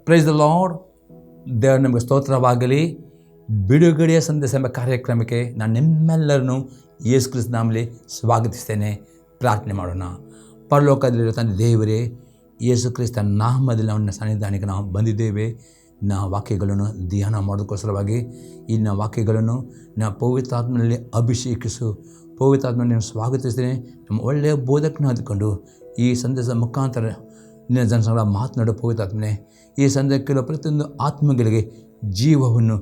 Price the lord. ದೇವರು ನಮಗೆ ಸ್ತೋತ್ರವಾಗಲಿ. ಬಿಡುಗಡೆಯ ಸಂದೇಶ ಎಂಬ ಕಾರ್ಯಕ್ರಮಕ್ಕೆ ನಾನು ನಿಮ್ಮೆಲ್ಲರನ್ನು ಯೇಸು ಕ್ರಿಸ್ತ ನಾಮದಲ್ಲಿ ಸ್ವಾಗತಿಸ್ತೇನೆ. ಪ್ರಾರ್ಥನೆ ಮಾಡೋಣ. ಪರಲೋಕದಲ್ಲಿರೋ ತಂದೆ ದೇವರೇ, ಯೇಸು ಕ್ರಿಸ್ತ ನಾಮದಲ್ಲಿ ಅವನ ಸನ್ನಿಧಾನಕ್ಕೆ ನಾವು ಬಂದಿದ್ದೇವೆ. ವಾಕ್ಯಗಳನ್ನು ಧ್ಯಾನ ಮಾಡೋದಕ್ಕೋಸ್ಕರವಾಗಿ ಇನ್ನು ವಾಕ್ಯಗಳನ್ನು ನಾವು ಪವಿತ್ರಾತ್ಮನಲ್ಲಿ ಅಭಿಷೇಕಿಸು. ಪವಿತ್ರಾತ್ಮನಲ್ಲಿ ಸ್ವಾಗತಿಸ್ತೇನೆ. ನಮ್ಮ ಒಳ್ಳೆಯ ಬೋಧಕನ ಅಂದುಕೊಂಡು ಈ ಸಂದೇಶದ ಮುಖಾಂತರ ನಿನ್ನ ಜನಸಂಗಳ ಮಾತನಾಡೋ ಪವಿತ್ರಾತ್ಮನೆ, ಈ ಸಂದೇಶಕ್ಕೆ ಪ್ರತಿಯೊಂದು ಆತ್ಮಗಳಿಗೆ ಜೀವವನ್ನು,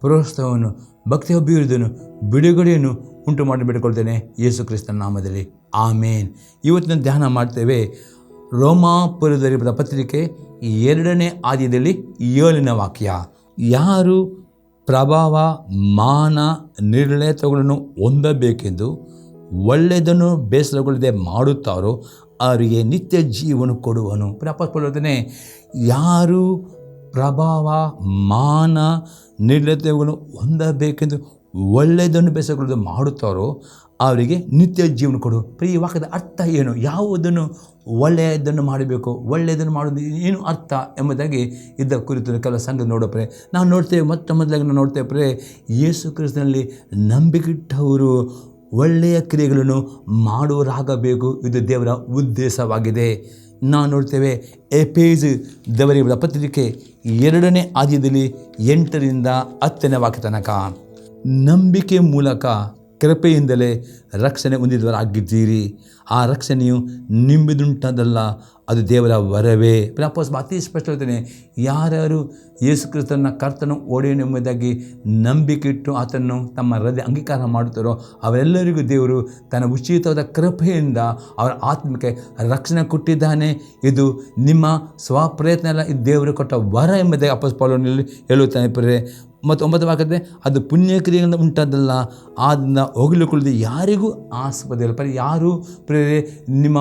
ಪ್ರೋತ್ಸಾಹವನ್ನು, ಭಕ್ತಿ ಅಭಿವೃದ್ಧಿಯನ್ನು, ಬಿಡುಗಡೆಯನ್ನು ಉಂಟು ಮಾಡಿ ಬಿಟ್ಟುಕೊಳ್ತೇನೆ ಯೇಸು ಕ್ರಿಸ್ತನ ನಾಮದಲ್ಲಿ, ಆಮೇನ್. ಇವತ್ತಿನ ಧ್ಯಾನ ಮಾಡ್ತೇವೆ ರೋಮಾಪುರದಲ್ಲಿರುವ ಪತ್ರಿಕೆ 2ನೇ ಅಧ್ಯಾಯದಲ್ಲಿ 7ನೇ ವಾಕ್ಯ. ಯಾರು ಪ್ರಭಾವ, ಮಾನ, ನಿರ್ಣಯತೆಗಳನ್ನು ಹೊಂದಬೇಕೆಂದು ಒಳ್ಳೆಯದನ್ನು ಬೇಸರಗೊಳ್ಳದೆ ಮಾಡುತ್ತಾರೋ ಅವರಿಗೆ ನಿತ್ಯ ಜೀವನ ಕೊಡುವನು. ಪ್ರಪಸ್ಪಡ್ತಾನೆ, ಯಾರು ಪ್ರಭಾವ, ಮಾನ, ನಿರ್ಣಯತೆಗಳನ್ನು ಹೊಂದಬೇಕೆಂದು ಒಳ್ಳೆಯದನ್ನು ಬೇಸರಗೊಳ್ಳದೆ ಮಾಡುತ್ತಾರೋ ಅವರಿಗೆ ನಿತ್ಯ ಜೀವನ ಕೊಡು. ಈ ವಾಕ್ಯದ ಅರ್ಥ ಏನು? ಯಾವುದನ್ನು ಒಳ್ಳೆಯದನ್ನು ಮಾಡಬೇಕು, ಒಳ್ಳೆಯದನ್ನು ಮಾಡೋದು ಏನು ಅರ್ಥ ಎಂಬುದಾಗಿ ಇದ್ದ ಕುರಿತು ಕೆಲವು ಸಂಘ ನೋಡೋಪ್ರೆ ನಾವು ನೋಡ್ತೇವೆ. ಮೊದಲಾಗಿ ನಾವು ನೋಡ್ತೇವೆ, ಯೇಸು ಕ್ರಿಸ್ತನಲ್ಲಿ ನಂಬಿಕೆಟ್ಟವರು ಒಳ್ಳೆಯ ಕ್ರಿಯೆಗಳನ್ನು ಮಾಡುವರಾಗಬೇಕು. ಇದು ದೇವರ ಉದ್ದೇಶವಾಗಿದೆ. ನಾವು ನೋಡ್ತೇವೆ ಎಫೆಸ ದೇವರ ಪತ್ರಿಕೆ 2ನೇ ಅಧ್ಯಾಯದಲ್ಲಿ 8ರಿಂದ 10ನೇ ವಾಕ್ಯ ತನಕ, ನಂಬಿಕೆ ಮೂಲಕ ಕೃಪೆಯಿಂದಲೇ ರಕ್ಷಣೆ ಹೊಂದಿದವರಾಗಿದ್ದೀರಿ. ಆ ರಕ್ಷಣೆಯು ನಿಂಬಿದುಂಟದಲ್ಲ, ಅದು ದೇವರ ವರವೇ. ಅತಿ ಸ್ಪಷ್ಟ ಹೇಳ್ತೇನೆ, ಯಾರ್ಯಾರು ಯೇಸು ಕ್ರಿಸ್ತನ ಕರ್ತನ ಒಡೆಯನೆಂಬುದಾಗಿ ನಂಬಿಕೆ ಇಟ್ಟು ಆತನ್ನು ತಮ್ಮ ಹೃದಯ ಅಂಗೀಕಾರ ಮಾಡುತ್ತಾರೋ ಅವರೆಲ್ಲರಿಗೂ ದೇವರು ತನ್ನ ಉಚಿತವಾದ ಕೃಪೆಯಿಂದ ಅವರ ಆತ್ಮಕ್ಕೆ ರಕ್ಷಣೆ ಕೊಟ್ಟಿದ್ದಾನೆ. ಇದು ನಿಮ್ಮ ಸ್ವಪ್ರಯತ್ನ ಅಲ್ಲ, ಇದು ದೇವರು ಕೊಟ್ಟ ವರ ಎಂಬುದಾಗಿ ಅಪೊಸ್ತಲ ಪೌಲನಲ್ಲಿ ಹೇಳುತ್ತಾನೆ. ಪ್ರಿಯರೇ, ಮತ್ತು 9ನೇ ವಾಕ್ಯದಲ್ಲಿ, ಅದು ಪುಣ್ಯಕ್ರಿಯೆಗಳಿಂದ ಉಂಟಾದಲ್ಲ, ಅದನ್ನು ಹೊಗಳಿಕೊಳ್ಳದೆ ಯಾರಿಗೂ ಆಸ್ಪದ ಇಲ್ಲ. ಯಾರು ಪ್ರಿಯರೇ ನಿಮ್ಮ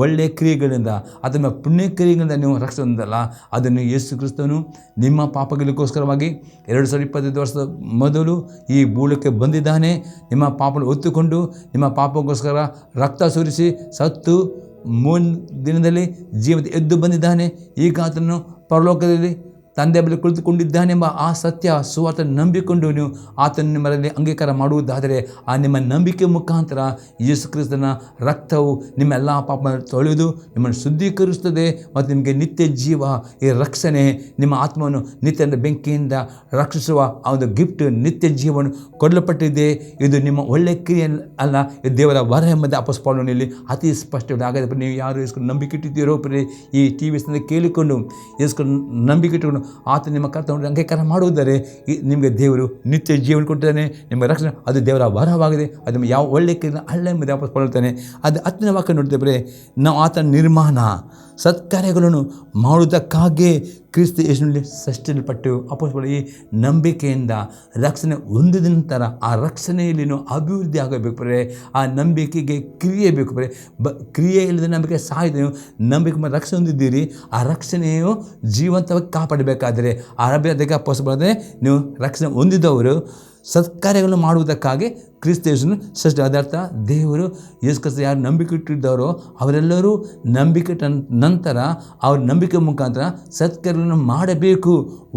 ಒಳ್ಳೆಯ ಕ್ರಿಯೆಗಳಿಂದ ಅಥವಾ ಪುಣ್ಯಕ್ರಿಯೆಗಳಿಂದ ನೀವು ರಕ್ಷಣೆ ಹೊಂದಲ್ಲ, ಅದನ್ನು ಯೇಸು ಕ್ರಿಸ್ತನು ನಿಮ್ಮ ಪಾಪಗಳಿಗೋಸ್ಕರವಾಗಿ 2025 ವರ್ಷದ ಮೊದಲು ಈ ಭೂಲಕ್ಕೆ ಬಂದಿದ್ದಾನೆ. ನಿಮ್ಮ ಪಾಪವನ್ನು ಹೊತ್ತುಕೊಂಡು ನಿಮ್ಮ ಪಾಪಕ್ಕೋಸ್ಕರ ರಕ್ತ ಸುರಿಸಿ ಸತ್ತು 3 ದಿನದಲ್ಲಿ ಜೀವದ ಎದ್ದು ಬಂದಿದ್ದಾನೆ. ಈಗ ಆತನು ಪರಲೋಕದಲ್ಲಿ ತಂದೆ ಬಳಿ ಕುಳಿತುಕೊಂಡಿದ್ದಾನೆಂಬ ಆ ಸತ್ಯ ಸುವಾರ್ತೆ ನಂಬಿಕೊಂಡು ನೀವು ಆತನ ನಿಮ್ಮಲ್ಲಿ ಅಂಗೀಕಾರ ಮಾಡುವುದಾದರೆ ಆ ನಿಮ್ಮ ನಂಬಿಕೆ ಮುಖಾಂತರ ಯೇಸು ಕ್ರಿಸ್ತನ ರಕ್ತವು ನಿಮ್ಮ ಎಲ್ಲ ಪಾಪವನ್ನು ತೊಳೆದು ನಿಮ್ಮನ್ನು ಶುದ್ಧೀಕರಿಸುತ್ತದೆ ಮತ್ತು ನಿಮಗೆ ನಿತ್ಯ ಜೀವ, ಈ ರಕ್ಷಣೆ, ನಿಮ್ಮ ಆತ್ಮವನ್ನು ನಿತ್ಯದ ಬೆಂಕಿಯಿಂದ ರಕ್ಷಿಸುವ ಆ ಒಂದು ಗಿಫ್ಟ್, ನಿತ್ಯ ಜೀವನ ಕೊಡಲ್ಪಟ್ಟಿದೆ. ಇದು ನಿಮ್ಮ ಒಳ್ಳೆಯ ಕ್ರಿಯೆ ಅಲ್ಲ, ಇದು ದೇವರ ವರ ಎಂಬುದು ಅಪೊಸ್ತಲ ಪೌಲನಲ್ಲಿ ಅತಿ ಸ್ಪಷ್ಟವಾಗಿದೆ. ಹಾಗಾದರೆ ನೀವು ಯಾರು ಯೇಸು ನಂಬಿಕೆ ಇಟ್ಟಿದ್ದೀರೋ ಈ TV ಕೇಳಿಕೊಂಡು ಯೇಸು ನಂಬಿಕೆ ಇಟ್ಟುಕೊಂಡು ಆತ ನಿಮ್ಮ ಕರ್ತವ್ಯ ಅಂಗೀಕಾರ ಮಾಡುವುದರೆ ನಿಮಗೆ ದೇವರು ನಿತ್ಯ ಜೀವನ ಕೊಟ್ಟಿದ್ದಾನೆ. ನಿಮಗೆ ರಕ್ಷಣೆ, ಅದು ದೇವರ ವರವಾಗಿದೆ. ಅದು ಯಾವ ಒಳ್ಳೆಯ ಕ್ರಿಯೆ ಅಲ್ಲ ಎಂಬುದು ವಾಪಸ್ ಕೊಡುತ್ತಾನೆ. ಅದು 10ನೇ ವಾಕ್ಯ ನೋಡ್ತೇವೆ, ನಾವು ಆತನ ನಿರ್ಮಾಣ ಸತ್ಕಾರ್ಯಗಳನ್ನು ಮಾಡುವುದಕ್ಕಾಗಿ ಕ್ರಿಸ್ತ ಯೇಸುವಿನಲ್ಲಿ ಸೃಷ್ಟಿಸಲ್ಪಟ್ಟು ಅಪೊಸ್ತಲರು ಈ ನಂಬಿಕೆಯಿಂದ ರಕ್ಷಣೆ ಹೊಂದಿದ ನಂತರ ಆ ರಕ್ಷಣೆಯಲ್ಲಿ ನೀವು ಅಭಿವೃದ್ಧಿ ಆಗಬೇಕು. ಬರೇ ಆ ನಂಬಿಕೆಗೆ ಕ್ರಿಯೆ ಬೇಕು. ಬರೇ ಕ್ರಿಯೆ ಇಲ್ಲದ ನಂಬಿಕೆ ಸಾಯ್ದು ನೀವು ನಂಬಿಕೆ ರಕ್ಷಣೆ ಹೊಂದಿದ್ದೀರಿ. ಆ ರಕ್ಷಣೆಯು ಜೀವಂತವಾಗಿ ಕಾಪಾಡಬೇಕಾದರೆ ಆ ಅಭ್ಯರ್ಥಿಗೆ ಅಪೊಸ್ತಲರು ನೀವು ರಕ್ಷಣೆ ಹೊಂದಿದವರು ಸತ್ಕಾರ್ಯಗಳನ್ನು ಮಾಡುವುದಕ್ಕಾಗಿ ಕ್ರಿಸ್ತ ಯೇಸುವನ್ನು ಸೃಷ್ಟಿ. ಅದರ್ಥ ದೇವರು ಯೇಸು ಕ್ರಿಸ್ತ ಯಾರು ನಂಬಿಕೆ ಇಟ್ಟಿದ್ದಾರೋ ಅವರೆಲ್ಲರೂ ನಂಬಿಕೆ ನಂತರ ಅವ್ರ ನಂಬಿಕೆ ಮುಖಾಂತರ ಸತ್ಕಾರ್ಯಗಳನ್ನು ಮಾಡಬೇಕು,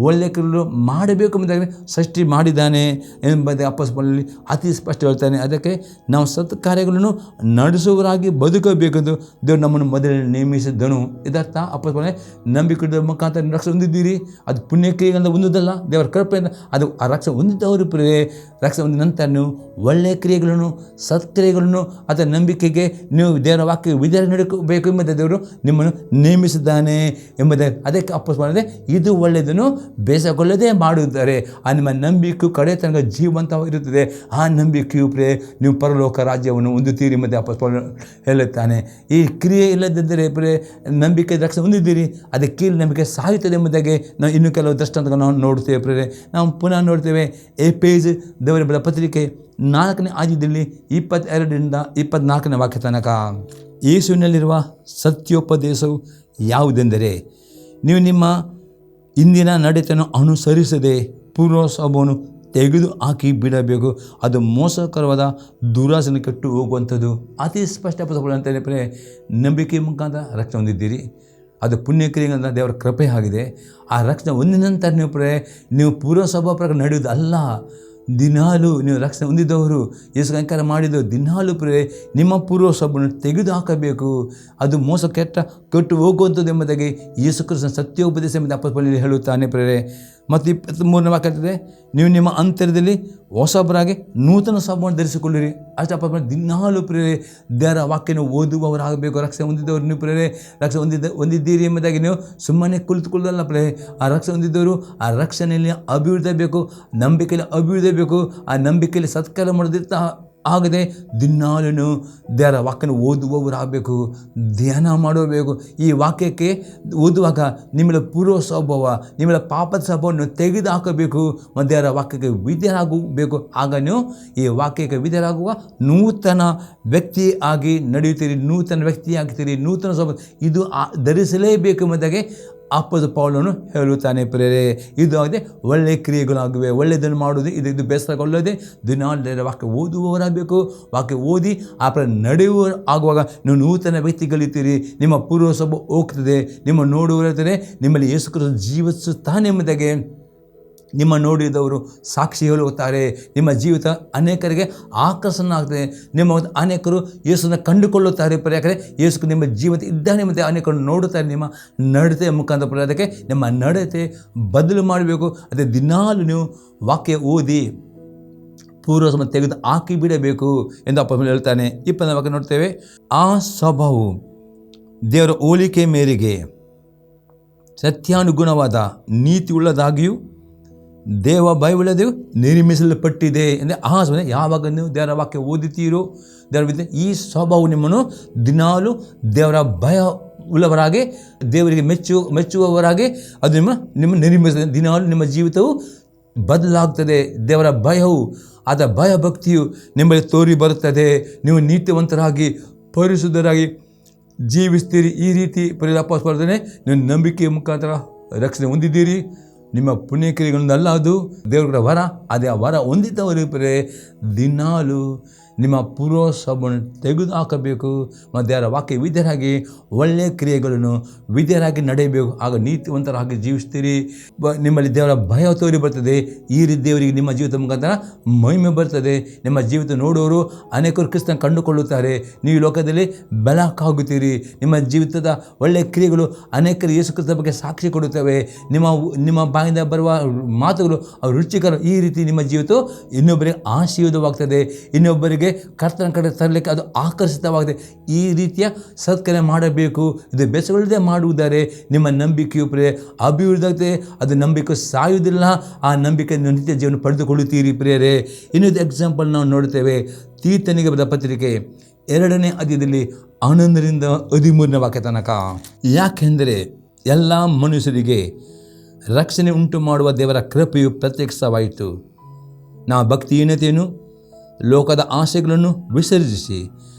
ಒಳ್ಳೆಯ ಕಾರ್ಯಗಳನ್ನು ಮಾಡಬೇಕು ಎಂಬುದಾಗಿ ಸೃಷ್ಟಿ ಮಾಡಿದ್ದಾನೆ ಎಂಬುದೇ ಅಪೊಸ್ತಲನಲ್ಲಿ ಅತಿ ಸ್ಪಷ್ಟ ಹೇಳ್ತಾನೆ. ಅದಕ್ಕೆ ನಾವು ಸತ್ಕಾರ್ಯಗಳನ್ನು ನಡೆಸುವವರಾಗಿ ಬದುಕಬೇಕೆಂದು ದೇವರು ನಮ್ಮನ್ನು ಮೊದಲೇ ನೇಮಿಸಿದ್ದನು. ಇದರ್ಥ ಅಪೊಸ್ತಲನೇ ನಂಬಿಕೆ ಇಟ್ಟ ಮುಖಾಂತರ ರಕ್ಷಣೆ ಹೊಂದಿದ್ದೀರಿ. ಅದು ಪುಣ್ಯಕ್ರಿಯೆಗಳಿಂದ ಹೊಂದುವುದಲ್ಲ, ದೇವರ ಕೃಪೆಯಿಂದ ಅದು ಆ ರಕ್ಷಣೆ ಹೊಂದಿದ್ದವರು ಪ್ರಿಯರೇ. ರಕ್ಷಣೆ ಹೊಂದಿದ ನಂತರ ನೀವು ಒಳ್ಳೆಯ ಕ್ರಿಯೆಗಳನ್ನು, ಸತ್ಕ್ರಿಯೆಗಳನ್ನು ಅಥವಾ ನಂಬಿಕೆಗೆ ನೀವು ದೇವರ ವಾಕ್ಯ ವಿಧಾನ ನಡೆಸಬೇಕು ಎಂಬುದೇ ದೇವರು ನಿಮ್ಮನ್ನು ನೇಮಿಸಿದ್ದಾನೆ ಎಂಬುದಾಗಿ. ಅದಕ್ಕೆ ಅಪೊಸ್ತಲರು ಇದು ಒಳ್ಳೆಯದನ್ನು ಬೇಸರಗೊಳ್ಳದೆ ಮಾಡುತ್ತಾರೆ. ಆ ನಿಮ್ಮ ನಂಬಿಕೆಯು ಕಡೆ ತನಕ ಜೀವಂತವಾಗಿರುತ್ತದೆ. ಆ ನಂಬಿಕೆಯು ನೀವು ಪರಲೋಕ ರಾಜ್ಯವನ್ನು ಹೊಂದುತ್ತೀರಿ ಎಂಬುದೇ ಅಪೊಸ್ತಲರು ಹೇಳುತ್ತಾನೆ. ಈ ಕ್ರಿಯೆ ಇಲ್ಲದಿದ್ದರೆ ನಂಬಿಕೆ ರಕ್ಷಣೆ ಹೊಂದಿದ್ದೀರಿ, ಅದಕ್ಕೆ ನಂಬಿಕೆ ಸಾಯುತ್ತದೆ ಎಂಬುದಾಗಿ ನಾವು ಇನ್ನೂ ಕೆಲವು ದೃಷ್ಟಾಂತಗಳನ್ನು ನಾವು ನೋಡ್ತೇವೆ. ನಾವು ಪುನಃ ನೋಡ್ತೇವೆ ಎಫೆಸ ದೇವರ ಪತ್ರಿಕೆ 4ನೇ ಅಧ್ಯಾಯದಲ್ಲಿ 22ರಿಂದ 24ನೇ ವಾಕ್ಯ ತನಕ, ಯೇಸುವಿನಲ್ಲಿರುವ ಸತ್ಯೋಪದೇಶವು ಯಾವುದೆಂದರೆ, ನೀವು ನಿಮ್ಮ ಇಂದಿನ ನಡತೆಯನ್ನು ಅನುಸರಿಸದೆ ಪೂರ್ವ ಸ್ವಭಾವವನ್ನು ತೆಗೆದು ಹಾಕಿ ಬಿಡಬೇಕು. ಅದು ಮೋಸಕರವಾದ ದುರಾಸನೆ ಕೆಟ್ಟು ಹೋಗುವಂಥದ್ದು. ಅತಿ ಸ್ಪಷ್ಟಪಡಿಸಿಕೊಳ್ಳುವಂತೆ ನಂಬಿಕೆ ಮುಖಾಂತರ ರಕ್ಷಣೆ ಹೊಂದಿದ್ದೀರಿ. ಅದು ಪುಣ್ಯಕ್ರಿಯೆಗಳಿಂದ ದೇವರ ಕೃಪೆ ಆಗಿದೆ. ಆ ರಕ್ಷಣೆ ಹೊಂದಿದ ನಂತರ ನೀವು ಪೂರ್ವ ಸ್ವಭಾವ ಪ್ರಕಾರ ನಡೆಯುವುದು ಅಲ್ಲ. ದಿನಾಲು ನೀವು ರಕ್ಷಣೆ ಹೊಂದಿದ್ದವರು ಯೇಸು ಅಂಕಾರ ಮಾಡಿದ್ದು ದಿನಾಲು ನಿಮ್ಮ ಪೂರ್ವ ಸ್ವಭಾವವನ್ನು ತೆಗೆದು ಹಾಕಬೇಕು. ಅದು ಮೋಸ ಕೆಟ್ಟು ಹೋಗುವಂಥದ್ದು ಎಂಬುದಾಗಿ ಯೇಸು ಕ್ರಿಸ್ತನ ಸತ್ಯೋಪದೇಶ ಎಂಬುದು ಅಪೊಸ್ತಲನಲ್ಲಿ ಹೇಳುತ್ತಾನೆ ಮತ್ತು 23ನೇ ವಾಕ್ಯ ಹೇಳ್ತದೆ, ನೀವು ನಿಮ್ಮ ಅಂತರ್ಯದಲ್ಲಿ ಹೊಸಬರಾಗಿ ನೂತನ ಸ್ವಭಾವವನ್ನು ಧರಿಸಿಕೊಳ್ಳಿರಿ. ಅಷ್ಟು ದಿನಾಲು ದೇವರ ವಾಕ್ಯನ ಓದುವವರಾಗಬೇಕು. ರಕ್ಷಣೆ ಹೊಂದಿದ್ದವರು ನೀವು ರಕ್ಷಣೆ ಹೊಂದಿದ್ದೀರಿ ಎಂಬುದಾಗಿ ನೀವು ಸುಮ್ಮನೆ ಕುಳಿತುಕೊಳ್ಳಲ್ಲ. ಆ ರಕ್ಷಣೆ ಹೊಂದಿದ್ದವರು ಆ ರಕ್ಷಣೆಯಲ್ಲಿ ಅಭಿವೃದ್ಧಿ ಬೇಕು, ನಂಬಿಕೆಯಲ್ಲಿ ಅಭಿವೃದ್ಧಿ ಬೇಕು. ಆ ನಂಬಿಕೆಯಲ್ಲಿ ಸತ್ಕಾರ ಮಾಡೋದಿರ್ತಾ ಆಗದೆ ದಿನಾಲು ದೇವರ ವಾಕ್ಯನ ಓದುವವರಾಗಬೇಕು, ಧ್ಯಾನ ಮಾಡಬೇಕು. ಈ ವಾಕ್ಯಕ್ಕೆ ಓದುವಾಗ ನಿಮ್ಮಲ್ಲಿ ಪೂರ್ವ ಸ್ವಭಾವ, ನಿಮ್ಮಲ್ಲಿ ಪಾಪದ ಸ್ವಭಾವವನ್ನು ತೆಗೆದು ಹಾಕಬೇಕು ಮತ್ತು ದೇವರ ವಾಕ್ಯಕ್ಕೆ ವಿಧೇಯರಾಗಬೇಕು. ಆಗ ನೀವು ಈ ವಾಕ್ಯಕ್ಕೆ ವಿಧೇಯರಾಗುವ ನೂತನ ವ್ಯಕ್ತಿ ಆಗಿ ನಡೆಯುತ್ತೀರಿ, ನೂತನ ವ್ಯಕ್ತಿ ಆಗ್ತೀರಿ. ನೂತನ ಸ್ವಭಾವ ಇದು ಧರಿಸಲೇಬೇಕು ಎಂಬುದಾಗಿ ಅಪೊಸ್ತಲ ಪೌಲನು ಹೇಳುತ್ತಾನೆ. ಇದು ಆಗಿದೆ ಒಳ್ಳೆಯ ಕ್ರಿಯೆಗಳಾಗಿವೆ. ಒಳ್ಳೆಯದನ್ನು ಮಾಡುವುದು ಇದು ಬೇಸರಗೊಳ್ಳದೆ ದಿನಾಲು ವಾಕ್ಯ ಓದುವವರಾಗಬೇಕು. ವಾಕ್ಯ ಓದಿ ಆ ನಡೆಯುವ ಆಗುವಾಗ ನೀವು ನೂತನ ವ್ಯಕ್ತಿಗಳಿರ್ತೀರಿ. ನಿಮ್ಮ ಪೂರ್ವ ಸ್ವಭಾವ ಹೋಗ್ತದೆ. ನಿಮ್ಮ ನೋಡುವರಿರ್ತಾರೆ. ನಿಮ್ಮಲ್ಲಿ ಯೇಸು ಕ್ರಿಸ್ತನು ಜೀವಿಸುತ್ತಾನೆ ಎಂಬುದಾಗಿ ನಿಮ್ಮ ನೋಡಿದವರು ಸಾಕ್ಷಿ ಹೇಳುತ್ತಾರೆ. ನಿಮ್ಮ ಜೀವಿತ ಅನೇಕರಿಗೆ ಆಕರ್ಷಣೆ ಆಗ್ತದೆ. ನಿಮ್ಮ ಅನೇಕರು ಯೇಸುವನ್ನು ಕಂಡುಕೊಳ್ಳುತ್ತಾರೆ. ಯಾಕಂದರೆ ಯೇಸು ನಿಮ್ಮ ಜೀವಿತ ಇದ್ದಾನೆ ಮತ್ತು ಅನೇಕರು ನೋಡುತ್ತಾರೆ. ನಿಮ್ಮ ನಡತೆ ಮುಖಾಂತರ ಅದಕ್ಕೆ ನಿಮ್ಮ ನಡತೆ ಬದಲು ಮಾಡಬೇಕು. ಅದೇ ದಿನಾಲು ನೀವು ವಾಕ್ಯ ಓದಿ ಪೂರ್ವ ಸ್ವಭಾವ ತೆಗೆದು ಹಾಕಿ ಬಿಡಬೇಕು ಎಂದು ಅಪ್ಪ ಹೇಳ್ತಾನೆ. 20ನೇ ವಾಕ್ಯ ನೋಡ್ತೇವೆ, ಆ ಸ್ವಭಾವವು ದೇವರ ಹೋಲಿಕೆ ಮೇರೆಗೆ ಸತ್ಯಾನುಗುಣವಾದ ನೀತಿ ಉಳ್ಳದಾಗಿಯೂ ದೇವ ಭಯವುಳ್ಳದೆಯೂ ನಿರ್ಮಿಸಲ್ಪಟ್ಟಿದೆ. ಅಂದರೆ ಆ ಸಮಯ ಯಾವಾಗ ನೀವು ದೇವರ ವಾಕ್ಯ ಓದುತ್ತೀರೋ ದೇವರ ಈ ಸ್ವಭಾವ ನಿಮ್ಮನ್ನು ದಿನಾಲು ದೇವರ ಭಯ ಉಳ್ಳವರಾಗಿ ದೇವರಿಗೆ ಮೆಚ್ಚುವವರಾಗಿ ಅದು ನಿಮ್ಮ ನಿರ್ಮಿಸ್ತದೆ. ದಿನಾಲು ನಿಮ್ಮ ಜೀವಿತವು ಬದಲಾಗ್ತದೆ. ದೇವರ ಭಯವು ಭಯ ಭಕ್ತಿಯು ನಿಮ್ಮಲ್ಲಿ ತೋರಿ ಬರುತ್ತದೆ. ನೀವು ನೀತಿವಂತರಾಗಿ ಪರಿಶುದ್ಧರಾಗಿ ಜೀವಿಸ್ತೀರಿ. ಈ ರೀತಿ ಪರಿಲಾಪನೆ ನೀವು ನಂಬಿಕೆಯ ಮುಖಾಂತರ ರಕ್ಷಣೆ ಹೊಂದಿದ್ದೀರಿ. ನಿಮ್ಮ ಪುಣ್ಯಕ್ರಿಯೆಗಳಿಂದಲ್ಲ, ಅದು ದೇವರ ವರ. ಅದೇ ಆ ವರ ಹೊಂದಿದ್ದವರು ದಿನಾಲು ನಿಮ್ಮ ಪೂರ್ವ ಸ್ವಭಾವವನ್ನು ತೆಗೆದು ಹಾಕಬೇಕು ಮತ್ತು ದೇವರ ವಾಕ್ಯ ವಿಧೇಯರಾಗಿ ಒಳ್ಳೆಯ ಕ್ರಿಯೆಗಳನ್ನು ವಿಧೇಯರಾಗಿ ನಡೆಯಬೇಕು. ಆಗ ನೀತಿವಂತರಾಗಿ ಜೀವಿಸ್ತೀರಿ. ನಿಮ್ಮಲ್ಲಿ ದೇವರ ಭಯ ತೋರಿ ಬರ್ತದೆ. ಈ ರೀತಿ ದೇವರಿಗೆ ನಿಮ್ಮ ಜೀವಿತ ಮುಖಾಂತರ ಮಹಿಮೆ ಬರ್ತದೆ. ನಿಮ್ಮ ಜೀವಿತ ನೋಡೋರು ಅನೇಕರು ಕ್ರಿಸ್ತನ ಕಂಡುಕೊಳ್ಳುತ್ತಾರೆ. ನೀವು ಲೋಕದಲ್ಲಿ ಬೆಳಕಾಗುತ್ತೀರಿ. ನಿಮ್ಮ ಜೀವಿತದ ಒಳ್ಳೆಯ ಕ್ರಿಯೆಗಳು ಅನೇಕರು ಯೇಸು ಕ್ರಿಸ್ತನ ಬಗ್ಗೆ ಸಾಕ್ಷಿ ಕೊಡುತ್ತವೆ. ನಿಮ್ಮ ಬಾಯಿಂದ ಬರುವ ಮಾತುಗಳು ಅವು ರುಚಿಕರ. ಈ ರೀತಿ ನಿಮ್ಮ ಜೀವಿತ ಇನ್ನೊಬ್ಬರಿಗೆ ಆಶೀರ್ವಾದವಾಗ್ತದೆ. ಇನ್ನೊಬ್ಬರಿಗೆ ಕರ್ತನ ಕಡೆ ತರಲಿಕ್ಕೆ ಅದು ಆಕರ್ಷಿತವಾಗಿದೆ. ಈ ರೀತಿಯ ಸತ್ಕರ್ಯ ಮಾಡಬೇಕು. ಇದು ಬೆಸಗೊಳ್ಳದೆ ಮಾಡುವುದಾರೆ ನಿಮ್ಮ ನಂಬಿಕೆಯು ಅಭಿವೃದ್ಧಿ. ಅದು ನಂಬಿಕೆ ಸಾಯುವುದಿಲ್ಲ. ಆ ನಂಬಿಕೆ ನಿತ್ಯ ಜೀವನ ಪಡೆದುಕೊಳ್ಳುತ್ತೀರಿ ಪ್ರಿಯರೇ. ಇನ್ನೊಂದು ಎಕ್ಸಾಂಪಲ್ ನಾವು ನೋಡುತ್ತೇವೆ. ತೀತನಿಗೆ ಬರೆದ ಪತ್ರಿಕೆ 2ನೇ ಅಧ್ಯಾಯದಲ್ಲಿ 11ರಿಂದ 13ನೇ ವಾಕ್ಯ ತನಕ. ಯಾಕೆಂದರೆ ಎಲ್ಲ ಮನುಷ್ಯರಿಗೆ ರಕ್ಷಣೆ ಉಂಟು ಮಾಡುವ ದೇವರ ಕೃಪೆಯು ಪ್ರತ್ಯಕ್ಷವಾಯಿತು. ನಾವು ಭಕ್ತಿಹೀನತೆಯನ್ನು ಲೋಕದ ಆಸೆಗಳನ್ನು ವಿಸರ್ಜಿಸಿ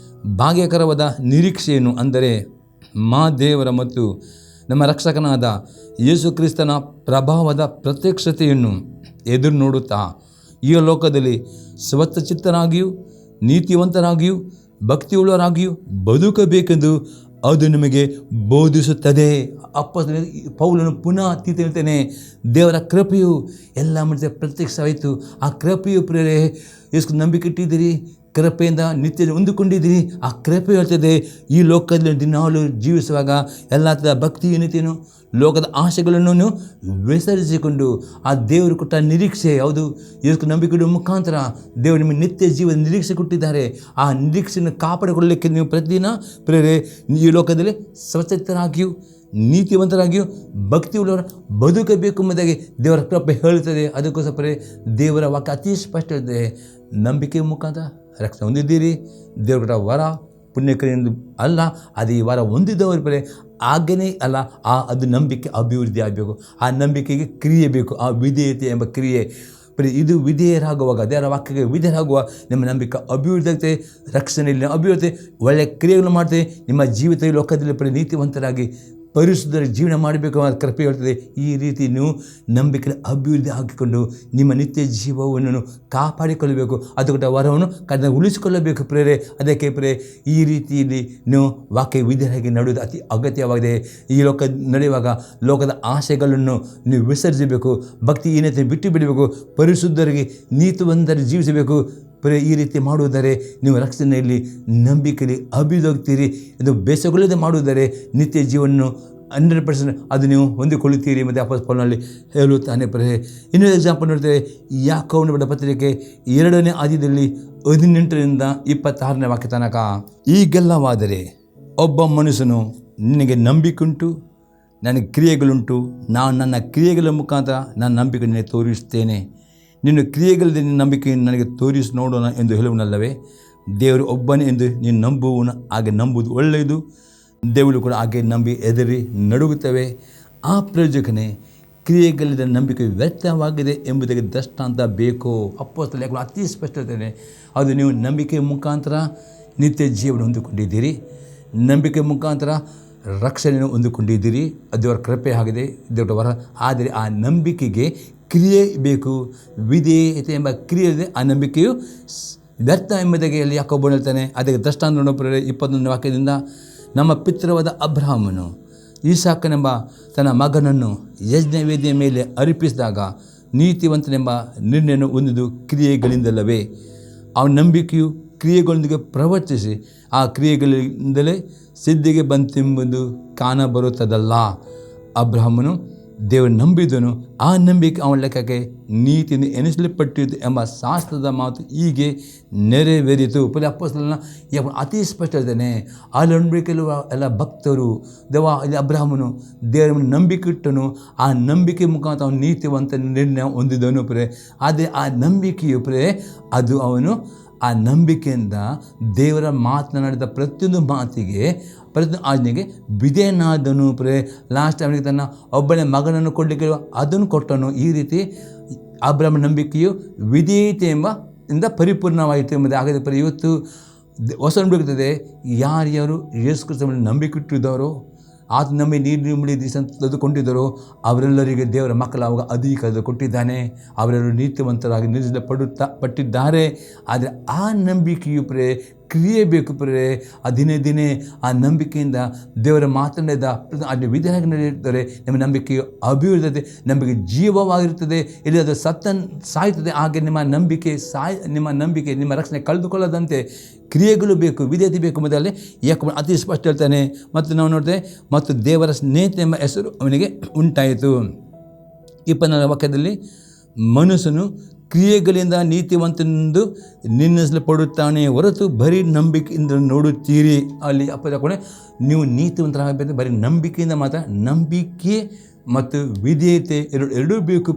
ಭಾಗ್ಯಕರವಾದ ನಿರೀಕ್ಷೆಯನ್ನು, ಅಂದರೆ ದೇವರ ಮತ್ತು ನಮ್ಮ ರಕ್ಷಕನಾದ ಯೇಸು ಕ್ರಿಸ್ತನ ಪ್ರಭಾವದ ಪ್ರತ್ಯಕ್ಷತೆಯನ್ನು ಎದುರು ನೋಡುತ್ತಾ ಈ ಲೋಕದಲ್ಲಿ ಸ್ವಚ್ಛಚಿತ್ತರಾಗಿಯೂ ನೀತಿವಂತರಾಗಿಯೂ ಭಕ್ತಿಯುಳ್ಳವರಾಗಿಯೂ ಬದುಕಬೇಕೆಂದು ಅದು ನಿಮಗೆ ಬೋಧಿಸುತ್ತದೆ. ಪೌಲನು ಪುನಃ ಹೇಳ್ತೇನೆ, ದೇವರ ಕೃಪೆಯು ಎಲ್ಲ ಮನುಷ್ಯ ಪ್ರತ್ಯಕ್ಷವಾಯಿತು. ಆ ಕೃಪೆಯು ಪ್ರೇರೆ ಎಷ್ಟು ನಂಬಿಕೆ ಇಟ್ಟಿದ್ದೀರಿ, ಕೃಪೆಯಿಂದ ನಿತ್ಯ ಹೊಂದಿಕೊಂಡಿದ್ದೀರಿ. ಆ ಕೃಪೆ ಹೇಳ್ತದೆ ಈ ಲೋಕದಲ್ಲಿ ದಿನಾಲು ಜೀವಿಸುವಾಗ ಎಲ್ಲ ಥರದ ಭಕ್ತಿಹೀನತೆಯನ್ನು ಲೋಕದ ಆಶೆಗಳನ್ನು ವಿಸರ್ಜಿಸಿಕೊಂಡು ಆ ದೇವರು ಕೊಟ್ಟ ನಿರೀಕ್ಷೆ ಯಾವುದು, ಎಷ್ಟು ನಂಬಿಕೆ ಇಡುವ ಮುಖಾಂತರ ದೇವರು ನಿಮಗೆ ನಿತ್ಯ ಜೀವನ ನಿರೀಕ್ಷೆ ಕೊಟ್ಟಿದ್ದಾರೆ. ಆ ನಿರೀಕ್ಷೆಯನ್ನು ಕಾಪಾಡಿಕೊಳ್ಳಲಿಕ್ಕೆ ನೀವು ಪ್ರತಿದಿನ ಪ್ರೇರೆ ಈ ಲೋಕದಲ್ಲಿ ಸ್ವಚ್ಛತರಾಗಿಯೂ ನೀತಿವಂತರಾಗಿಯೂ ಭಕ್ತಿ ಉಳ್ಳವರ ಬದುಕಬೇಕು ಎಂಬುದಾಗಿ ದೇವರ ಕೃಪೆ ಹೇಳುತ್ತದೆ. ಅದಕ್ಕೋಸ್ಕರ ದೇವರ ವಾಕ್ಯ ಅತಿ ಸ್ಪಷ್ಟ ಇದೆ. ನಂಬಿಕೆ ಮುಖಾಂತರ ರಕ್ಷಣೆ ಹೊಂದಿದ್ದೀರಿ. ದೇವರ ವರ ಪುಣ್ಯಕ್ರಿಯೆಯಿಂದ ಅಲ್ಲ, ಅದು ಈ ವರ ಹೊಂದಿದ್ದವರು ಬರೇ ಹಾಗೆಯೇ ಅಲ್ಲ. ಅದು ನಂಬಿಕೆ ಅಭಿವೃದ್ಧಿ ಆಗಬೇಕು. ಆ ನಂಬಿಕೆಗೆ ಕ್ರಿಯೆ ಬೇಕು. ಆ ವಿಧೇಯತೆ ಎಂಬ ಕ್ರಿಯೆ ಇದು ವಿಧೇಯರಾಗುವಾಗ, ದೇವರ ವಾಕ್ಯಕ್ಕೆ ವಿಧೇಯರಾಗುವ ನಿಮ್ಮ ನಂಬಿಕೆ ಅಭಿವೃದ್ಧಿ ಆಗ್ತದೆ. ರಕ್ಷಣೆಯಲ್ಲಿ ಅಭಿವೃದ್ಧಿ, ಒಳ್ಳೆಯ ಕ್ರಿಯೆಗಳು ಮಾಡ್ತೇವೆ. ನಿಮ್ಮ ಜೀವಿತ ಲೋಕದಲ್ಲಿ ನೀತಿವಂತರಾಗಿ ಪರಿಶುದ್ಧರ ಜೀವನ ಮಾಡಬೇಕು ಅಂತ ಕೃಪೆ ಹೇಳ್ತದೆ. ಈ ರೀತಿ ನೀವು ನಂಬಿಕೆ ಅಭಿವೃದ್ಧಿ ಹಾಕಿಕೊಂಡು ನಿಮ್ಮ ನಿತ್ಯ ಜೀವವನ್ನು ಕಾಪಾಡಿಕೊಳ್ಳಬೇಕು. ಅದು ಕೊಟ್ಟ ವರವನ್ನು ಉಳಿಸಿಕೊಳ್ಳಬೇಕು ಪ್ರೇರೆ. ಅದಕ್ಕೆ ಪ್ರೇ ಈ ರೀತಿಯಲ್ಲಿ ನೀವು ವಾಕ್ಯ ವಿಧಿಯಾಗಿ ನಡೆಯುವುದು ಅತಿ ಅಗತ್ಯವಾಗಿದೆ. ಈ ಲೋಕ ನಡೆಯುವಾಗ ಲೋಕದ ಆಸೆಗಳನ್ನು ನೀವು ವಿಸರ್ಜಿಸಬೇಕು, ಭಕ್ತಿಹೀನತೆ ಬಿಟ್ಟು ಬಿಡಬೇಕು, ಪರಿಶುದ್ಧರಿಗೆ ನೀತಿವಂತರ ಜೀವಿಸಬೇಕು. ಈ ರೀತಿ ಮಾಡುವುದರೆ ನೀವು ರಕ್ಷಣೆಯಲ್ಲಿ ನಂಬಿಕೆಯಲ್ಲಿ ಅಭಿವೃದ್ಧಿ ಇದು ಬೇಸಗೊಳ್ಳದೆ ಮಾಡುವುದರೆ ನಿತ್ಯ ಜೀವನವನ್ನು 100% ಅದು ನೀವು ಹೊಂದಿಕೊಳ್ಳುತ್ತೀರಿ. ಮತ್ತು ಅಪೊಸ್ತಲನಲ್ಲಿ ಹೇಳುತ್ತಾನೆ ಪ್ರೇ. ಇನ್ನೊಂದು ಎಕ್ಸಾಂಪಲ್ ನೋಡ್ತೇವೆ, ಯಾಕೋಬನ ಬರೆದ ಪತ್ರಿಕೆ 2ನೇ ಅಧ್ಯಾಯದಲ್ಲಿ 18ರಿಂದ 26ನೇ ವಾಕ್ಯ ತನಕ. ಈಗೆಲ್ಲವಾದರೆ ಒಬ್ಬ ಮನುಷ್ಯನು ನಿನಗೆ ನಂಬಿಕೆಯುಂಟು, ನನಗೆ ಕ್ರಿಯೆಗಳುಂಟು, ನಾನು ನನ್ನ ಕ್ರಿಯೆಗಳ ಮುಖಾಂತರ ನನ್ನ ನಂಬಿಕೆ ನಿನಗೆ ತೋರಿಸ್ತೇನೆ. ನಿನ್ನ ಕ್ರಿಯೆಗಳಲ್ಲಿ ನಿನ್ನ ನಂಬಿಕೆಯನ್ನು ನನಗೆ ತೋರಿಸಿ ನೋಡೋಣ ಎಂದು ಹೇಳುವನಲ್ಲವೇ? ದೇವರು ಒಬ್ಬನೇ ಎಂದು ನೀನು ನಂಬುವನು, ಹಾಗೆ ನಂಬುವುದು ಒಳ್ಳೆಯದು. ದೇವರು ಕೂಡ ಹಾಗೆ ನಂಬಿ ಎದರಿ ನಡುಗುತ್ತವೆ. ಆ ಪ್ರಯೋಜಕನೇ ಕ್ರಿಯೆಗಳಿಂದ ನಂಬಿಕೆ ವ್ಯರ್ಥವಾಗಿದೆ ಎಂಬುದಕ್ಕೆ ದೃಷ್ಟಾಂತ ಬೇಕು. ಅಪೊಸ್ತಲ ಯಾಕಂದ್ರೆ ಅತಿ ಸ್ಪಷ್ಟತೆ ಅದು ನೀವು ನಂಬಿಕೆ ಮುಖಾಂತರ ನಿತ್ಯ ಜೀವನ ಹೊಂದಿಕೊಂಡಿದ್ದೀರಿ, ನಂಬಿಕೆ ಮುಖಾಂತರ ರಕ್ಷಣೆಯನ್ನು ಹೊಂದಿಕೊಂಡಿದ್ದೀರಿ. ಅದು ದೇವರ ಕೃಪೆ ಆಗಿದೆ, ದೇವರ ವರ. ಆದರೆ ಆ ನಂಬಿಕೆಗೆ ಕ್ರಿಯೆ ಬೇಕು, ವಿಧೇಯತೆ ಎಂಬ ಕ್ರಿಯೆ ಇದೆ. ಆ ನಂಬಿಕೆಯು ವ್ಯರ್ಥ ಎಂಬುದಾಗಿ ಅಲ್ಲಿ ಯಾಕೋಬ ಹೇಳ್ತಾನೆ. ಅದಕ್ಕೆ ದೃಷ್ಟಾಂತ ನೋಡೋಣ 21ನೇ ವಾಕ್ಯದಿಂದ. ನಮ್ಮ ಪಿತೃವಾದ ಅಬ್ರಹಾಮನು ಈಸಾಕನೆಂಬ ತನ್ನ ಮಗನನ್ನು ಯಜ್ಞವೇದಿಯ ಮೇಲೆ ಅರ್ಪಿಸಿದಾಗ ನೀತಿವಂತನೆಂಬ ನಿರ್ಣಯವನ್ನು ಹೊಂದಿದ್ದು ಕ್ರಿಯೆಗಳಿಂದಲ್ಲವೇ? ಅವನ ನಂಬಿಕೆಯು ಕ್ರಿಯೆಗಳೊಂದಿಗೆ ಪ್ರವರ್ತಿಸಿ ಆ ಕ್ರಿಯೆಗಳಿಂದಲೇ ಸಿದ್ಧಿಗೆ ಬಂತೆಂಬುದು ಕಾಣಬರುತ್ತದಲ್ಲ. ಅಬ್ರಹಾಮನು ದೇವರು ನಂಬಿದನು, ಆ ನಂಬಿಕೆ ಅವನ ಲೆಕ್ಕಕ್ಕೆ ನೀತಿಯಿಂದ ಎನಿಸಲ್ಪಟ್ಟಿದ್ದು ಎಂಬ ಶಾಸ್ತ್ರದ ಮಾತು ಹೀಗೆ ನೆರವೇರಿತು. ಅಪೊಸ್ತಲನ ಅತಿ ಸ್ಪಷ್ಟ ಇದ್ದಾನೆ. ಆ ನಂಬಿಕೆಯಲ್ಲಿರುವ ಎಲ್ಲ ಭಕ್ತರು ಇಲ್ಲಿ ಅಬ್ರಹಾಮನು ದೇವರನ್ನು ನಂಬಿಕೆ ಇಟ್ಟನು, ಆ ನಂಬಿಕೆ ಮುಖಾಂತರ ಅವನು ನೀತಿವಂತ ನಿರ್ಣಯ ಹೊಂದಿದನು ಆದರೆ ಆ ನಂಬಿಕೆಯು ಅದು ಅವನು ಆ ನಂಬಿಕೆಯಿಂದ ದೇವರ ಮಾತನಾಡಿದ ಪ್ರತಿಯೊಂದು ಮಾತಿಗೆ ಪ್ರತಿಯೊಂದು ಆಜ್ಞೆಗೆ ವಿಧೇಯನಾದನು ಲಾಸ್ಟ್ ಅವನಿಗೆ ತನ್ನ ಒಬ್ಬನೇ ಮಗನನ್ನು ಕೊಡಲಿಕ್ಕೆ ಅದನ್ನು ಕೊಟ್ಟನು. ಈ ರೀತಿ ಅಬ್ರಹಾಮನ ನಂಬಿಕೆಯು ವಿಧೇಯತೆ ಇಂದ ಪರಿಪೂರ್ಣವಾಯಿತು ಎಂಬುದು ಆಗದೆ. ಇವತ್ತು ಹೊಸ ನಂಬಿಕೆ ಯಾರ್ಯಾರು ಯೇಸು ಕ್ರಿಸ್ತನಲ್ಲಿ ನಂಬಿಕೆ ಇಟ್ಟಿದ್ದಾರೋ, ಆತ ನಂಬಿ ನೀರು ಮುಳಿ ತೆಗೆದುಕೊಂಡಿದ್ದರೋ ಅವರೆಲ್ಲರಿಗೆ ದೇವರ ಮಕ್ಕಳು ಅವಾಗ ಅಧಿಕಾರ ಕೊಟ್ಟಿದ್ದಾನೆ. ಅವರೆಲ್ಲರೂ ನೀತಿವಂತರಾಗಿ ಪಟ್ಟಿದ್ದಾರೆ. ಆದರೆ ಆ ನಂಬಿಕೆಯು ಕ್ರಿಯೆ ಬೇಕು ದಿನೇ ದಿನೇ ಆ ನಂಬಿಕೆಯಿಂದ ದೇವರ ಮಾತನಾಡಿದ ಅಲ್ಲಿ ವಿಧಿಯಾಗಿ ನಡೆಯುತ್ತಾರೆ. ನಿಮ್ಮ ನಂಬಿಕೆಯು ಅಭಿವೃದ್ಧಿ, ನಂಬಿಕೆ ಜೀವವಾಗಿರುತ್ತದೆ. ಇಲ್ಲಿ ಅದು ಸಾಯ್ತದೆ. ಹಾಗೆ ನಿಮ್ಮ ನಂಬಿಕೆ ನಿಮ್ಮ ರಕ್ಷಣೆ ಕಳೆದುಕೊಳ್ಳದಂತೆ ಕ್ರಿಯೆಗಳು ಬೇಕು, ವಿಧೇಯತೆ ಬೇಕು ಎಂಬುದರಲ್ಲಿ ಯಾಕೋಬ ಅತಿ ಸ್ಪಷ್ಟ ಹೇಳ್ತಾನೆ. ಮತ್ತು ನಾವು ನೋಡಿದೆ, ಮತ್ತು ದೇವರ ಸ್ನೇಹಿತ ಎಂಬ ಹೆಸರು ಅವನಿಗೆ ಉಂಟಾಯಿತು. 24ನೇ ವಾಕ್ಯದಲ್ಲಿ ಮನುಷ್ಯನು ಕ್ರಿಯೆಗಳಿಂದ ನೀತಿವಂತನೆಂದು ನಿರ್ಣಯಿಸಲ್ಪಡುತ್ತಾನೆ ಹೊರತು ಬರೀ ನಂಬಿಕೆಯಿಂದ ನೋಡುತ್ತೀರಿ. ಅಲ್ಲಿ ಅಪ್ಪ ನೀವು ನೀತಿವಂತರಾಗಬೇಕು ಬರೀ ನಂಬಿಕೆಯಿಂದ ಮಾತ್ರ. ನಂಬಿಕೆ ಮತ್ತು ವಿಧೇಯತೆ ಎರಡೂ ಬೇಕು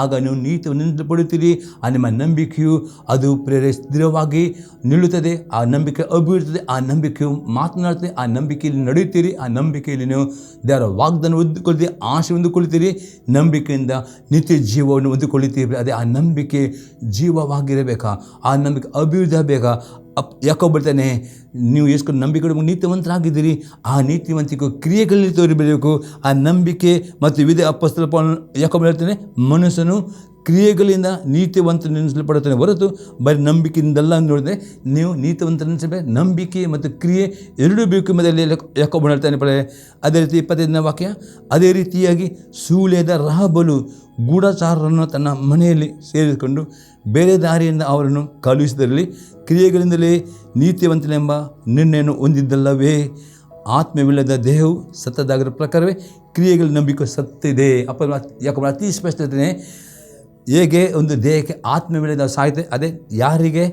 ಆಗ ನೀವು ನೀತಿಯನ್ನು ಪಡುತ್ತೀರಿ. ಆ ನಿಮ್ಮ ನಂಬಿಕೆಯು ಅದು ಸ್ಥಿರವಾಗಿ ನಿಲ್ಲುತ್ತದೆ. ಆ ನಂಬಿಕೆ ಅಭಿವೃದ್ಧಿ, ಆ ನಂಬಿಕೆಯು ಮಾತನಾಡ್ತದೆ. ಆ ನಂಬಿಕೆಯಲ್ಲಿ ನಡೆಯುತ್ತೀರಿ. ಆ ನಂಬಿಕೆಯಲ್ಲಿ ನೀವು ದೇವರ ವಾಗ್ದಾನ ಹೊಂದಿಕೊಳ್ತೀರಿ, ಆಶೆ ಹೊಂದಿಕೊಳ್ತೀರಿ. ನಂಬಿಕೆಯಿಂದ ನಿತ್ಯ ಜೀವವನ್ನು ಹೊಂದಿಕೊಳ್ಳುತ್ತೀರಿ. ಅದೇ ಆ ನಂಬಿಕೆ ಜೀವವಾಗಿರಬೇಕಾ, ಆ ನಂಬಿಕೆ ಅಭಿವೃದ್ಧಿ ಆಗಬೇಕಾ. ಯಾಕೋ ಬರ್ತಾನೆ, ನೀವು ಎಷ್ಟು ನಂಬಿಕೆ ನೀತಿವಂತರಾಗಿದ್ದೀರಿ, ಆ ನೀತಿವಂತಿಕೆ ಕ್ರಿಯೆಗಳಲ್ಲಿ ತೋರಿಬರಬೇಕು. ಆ ನಂಬಿಕೆ ಮತ್ತು ವಿಧಿ ಅಪೊಸ್ತಲ ಯಾಕೋ ಹೇಳ್ತಾನೆ, ಮನುಷ್ಯನು ಕ್ರಿಯೆಗಳಿಂದ ನೀತಿವಂತನೆನಿಸಲ್ಪಡುತ್ತಾನೆ ಹೊರತು ಬರೀ ನಂಬಿಕೆಯಿಂದಲ್ಲ ನೋಡಿದ್ರೆ ನೀವು ನೀತಿವಂತನೆನಿಸಬೇಕು. ನಂಬಿಕೆ ಮತ್ತು ಕ್ರಿಯೆ ಎರಡೂ ಬೇಕು ಎಂಬುದರಲ್ಲಿ ಯಾಕೋಬ ಹೇಳ್ತಾನೆ. ಅದೇ ರೀತಿ 25ನೇ ವಾಕ್ಯ. ಅದೇ ರೀತಿಯಾಗಿ ಸೂಳ್ಯದ ರಹಬಲು ಗೂಢಚಾರರನ್ನು ತನ್ನ ಮನೆಯಲ್ಲಿ ಸೇರಿಸಿಕೊಂಡು ಬೇರೆ ದಾರಿಯಿಂದ ಅವರನ್ನು ಕಳುಹಿಸಿದರಲ್ಲಿ ಕ್ರಿಯೆಗಳಿಂದಲೇ ನೀತಿವಂತನೆಂಬ ನಿರ್ಣಯವನ್ನು ಹೊಂದಿದ್ದಲ್ಲವೇ? ಆತ್ಮವಿಲ್ಲದ ದೇಹವು ಸತ್ತದಾಗಿರೋ ಪ್ರಕಾರವೇ ಕ್ರಿಯೆಗಳ ನಂಬಿಕೆ ಸತ್ತಿದೆ. ಯಾಕಂದ್ರೆ ಅತಿ ಸ್ಪಷ್ಟತೆ ಹೇಗೆ ಒಂದು ದೇಹಕ್ಕೆ ಆತ್ಮವಿಲ್ಲದ ಸಾಯ್ತೆ, ಅದೇ ಯಾರಿಗೆ